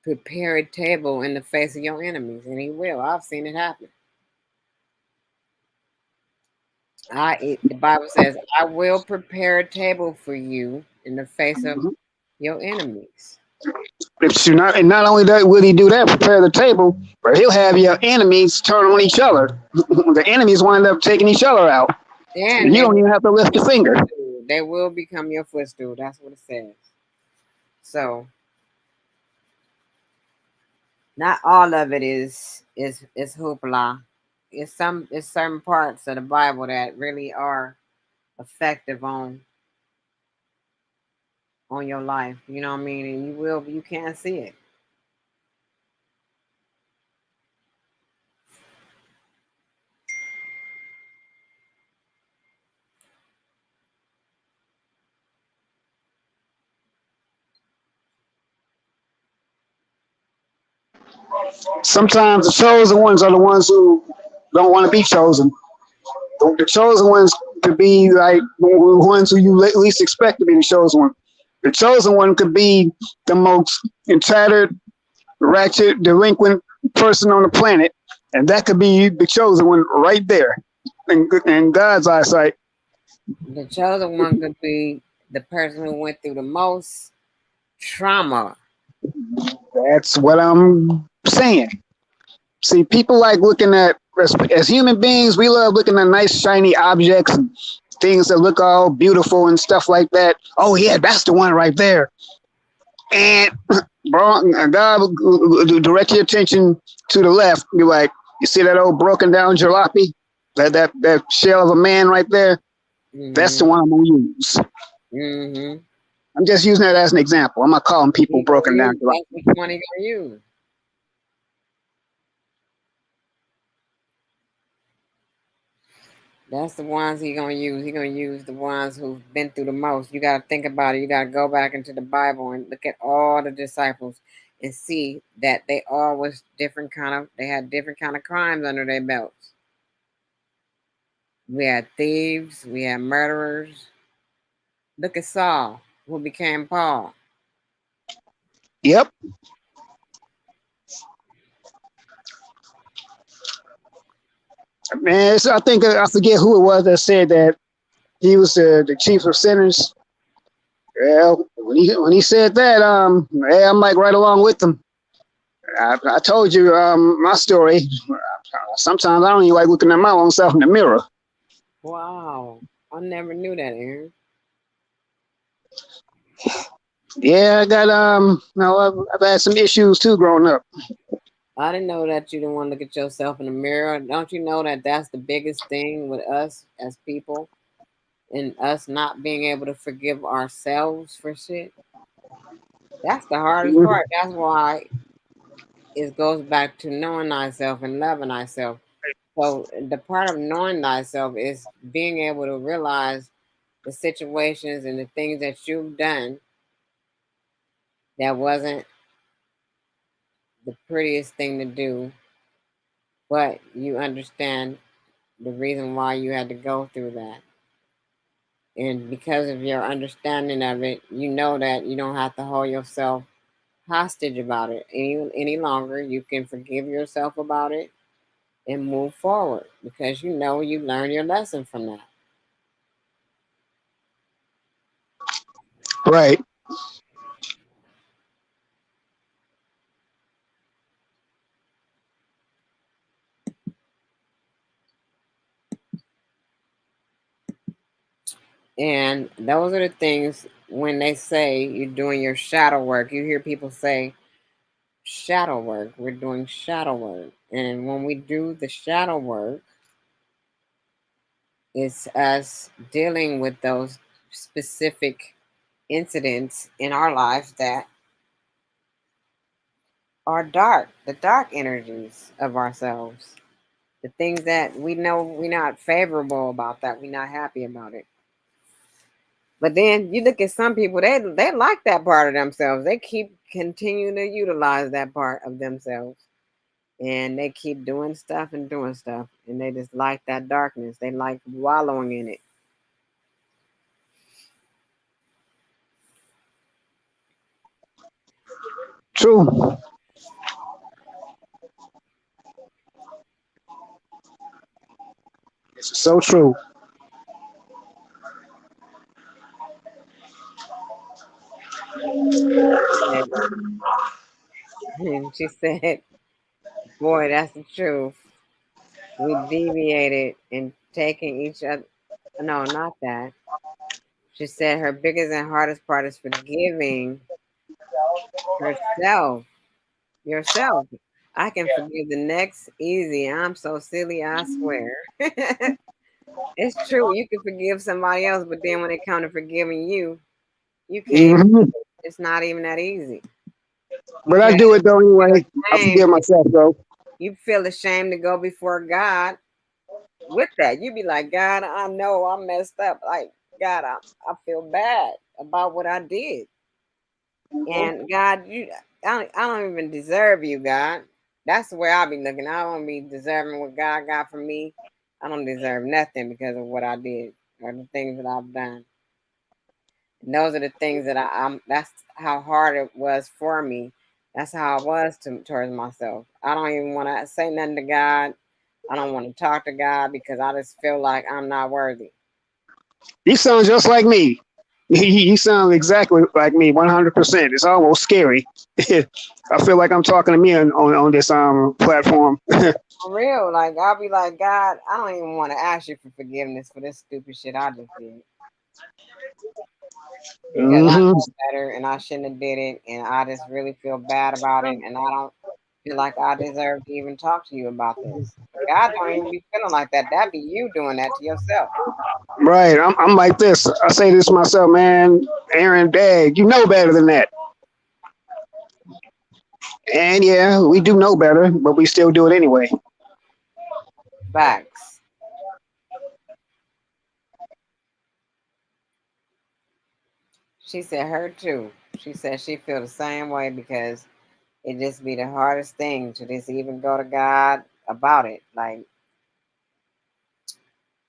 prepare a table in the face of your enemies, and he will. I've seen it happen. The Bible says, "I will prepare a table for you in the face of your enemies." If you not, and not only that, will he do that, prepare the table, but he'll have your enemies turn on each other. The enemies wind up taking each other out. And And you they don't will even have to lift a finger. they will become your footstool. That's what it says. So not all of it is hoopla. It's certain parts of the Bible that really are effective on your life. You know what I mean? And you can't see it. Sometimes the chosen ones are the ones who don't want to be chosen. The chosen ones could be like the ones who you least expect to be the chosen one. The chosen one could be the most entitled, ratchet, delinquent person on the planet, and that could be the chosen one right there in God's eyesight. The chosen one could be the person who went through the most trauma. That's what I'm saying. See, people like looking at, as human beings, we love looking at nice, shiny objects and things that look all beautiful and stuff like that. Oh, yeah, that's the one right there. And bro, God will direct your attention to the left. Be like, you see that old broken down jalopy? That shell of a man right there? That's the Mm-hmm. one I'm going to use. Mm-hmm. I'm just using that as an example. I'm not calling people broken down jalopy. That's which one he gonna use. That's the ones he gonna use. He gonna use the ones who've been through the most. You gotta think about it. You gotta go back into the Bible and look at all the disciples and see that they all was different kind of. They had different kind of crimes under their belts. We had thieves. We had murderers. Look at Saul, who became Paul. Yep. Man, I think I forget who it was that said that he was the chief of sinners. Well, when he said that, yeah, I'm like right along with him. I told you my story. Sometimes I don't even like looking at my own self in the mirror. Wow, I never knew that, Aaron. Yeah, I got I've had some issues too growing up. I didn't know that you didn't want to look at yourself in the mirror. Don't you know that that's the biggest thing with us as people? And us not being able to forgive ourselves for shit. That's the hardest part. That's why it goes back to knowing thyself and loving thyself. So the part of knowing thyself is being able to realize the situations and the things that you've done that wasn't the prettiest thing to do, but you understand the reason why you had to go through that. And because of your understanding of it, you know that you don't have to hold yourself hostage about it any longer. You can forgive yourself about it and move forward because you know you learn your lesson from that. Right. And those are the things when they say you're doing your shadow work, you hear people say, shadow work, we're doing shadow work. And when we do the shadow work, it's us dealing with those specific incidents in our lives that are dark, the dark energies of ourselves, the things that we know we're not favorable about, that we're not happy about it. But then you look at some people, they like that part of themselves. They keep continuing to utilize that part of themselves. And they keep doing stuff and doing stuff. And they just like that darkness. They like wallowing in it. True. This is so true. And she said, boy, that's the truth. We deviated in taking each other. No, not that. She said her biggest and hardest part is forgiving herself, yourself. I can forgive the next easy. I'm so silly, I swear. It's true. You can forgive somebody else, but then when it comes to forgiving you, you can't. Hmm. It's not even that easy But I because do it though anyway. I shame, forgive myself though. you feel ashamed to go before God with that. You be like, God, I know I messed up. Like, God, I feel bad about what I did. And God, I don't even deserve you, God. That's where I be looking. I don't be deserving what God got from me. I don't deserve nothing because of what I did or the things that I've done. And those are the things that I'm. That's how hard it was for me. That's how I was towards myself. I don't even want to say nothing to God. I don't want to talk to God because I just feel like I'm not worthy. You sound just like me. You sound exactly like me, 100%. It's almost scary. I feel like I'm talking to me on this platform. For real, like I'll be like, God, I don't even want to ask you for forgiveness for this stupid shit I just did because I Hmm. know better and I shouldn't have did it, and I just really feel bad about it, and I don't feel like I deserve to even talk to you about this. God don't even be feeling like that. That be you doing that to yourself. Right. I'm like this. I say this to myself, man. Aaron, Dag, you know better than that. And yeah, we do know better, but we still do it anyway. Facts. She said her too. She said she feel the same way because it just be the hardest thing to just even go to God about it. Like,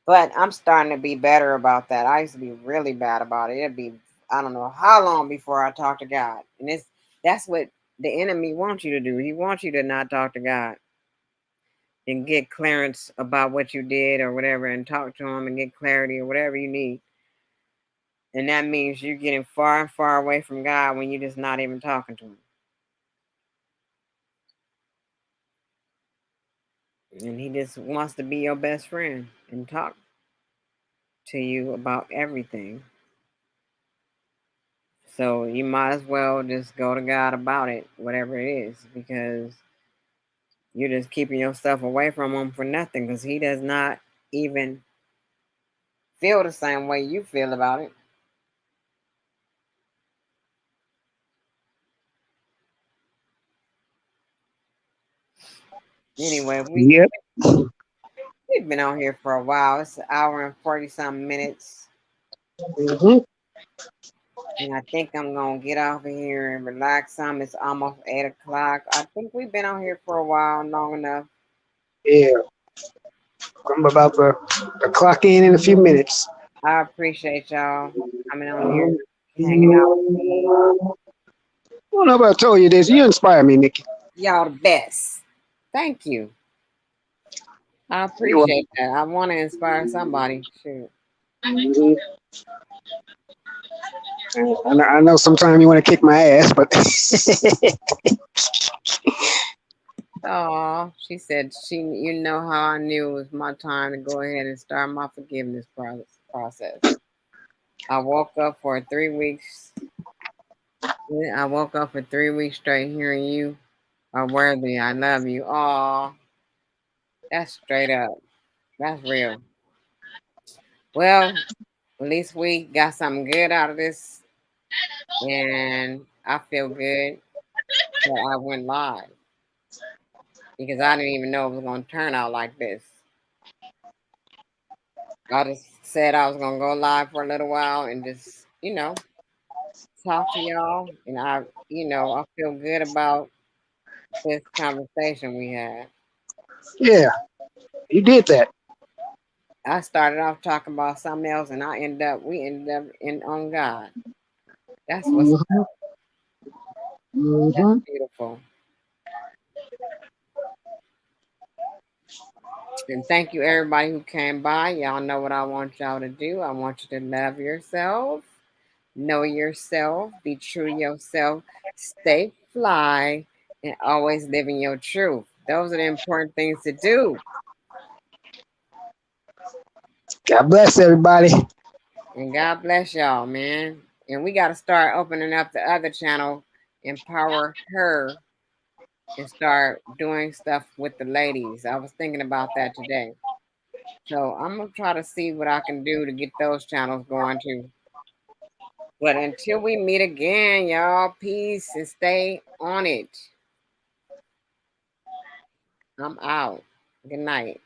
but I'm starting to be better about that. I used to be really bad about it. It'd be I don't know how long before I talk to God. And that's what the enemy wants you to do. He wants you to not talk to God and get clearance about what you did or whatever and talk to him and get clarity or whatever you need. And that means you're getting far and far away from God when you're just not even talking to him. And he just wants to be your best friend and talk to you about everything. So you might as well just go to God about it, whatever it is, because you're just keeping yourself away from him for nothing because he does not even feel the same way you feel about it. Anyway, Yep. we've been on here for a while. It's an hour and 40 something minutes. Hmm. And I think I'm gonna get off of here and relax some. It's almost 8 o'clock. I think we've been on here for a while, long enough. Yeah. I'm about to clock in a few minutes. I appreciate y'all coming on here, hanging out with me. I don't know if I told you this. You inspire me, Nikki. Y'all the best. Thank you. I appreciate that. I want to inspire somebody. Shoot. Mhm. I know sometimes you want to kick my ass, but Oh, she said you know how I knew it was my time to go ahead and start my forgiveness process. I woke up for 3 weeks. I woke up for 3 weeks straight hearing you are worthy. I love you. Oh, that's straight up. That's real. Well, at least we got something good out of this, and I feel good that I went live because I didn't even know it was going to turn out like this. I just said I was going to go live for a little while and just, talk to y'all. And I feel good about this conversation we had. yeah, you did that. I started off talking about something else, and we ended up on God. That's what's Hmm. that's Hmm. beautiful. And thank you everybody who came by. Y'all know what I want y'all to do. I want you to love yourself, know yourself, be true to yourself, stay fly, and always live in your truth. Those are the important things to do. God bless everybody. And God bless y'all, man. And we got to start opening up the other channel, Empower Her, and start doing stuff with the ladies. I was thinking about that today. So I'm going to try to see what I can do to get those channels going too. But until we meet again, y'all, peace and stay on it. I'm out. Good night.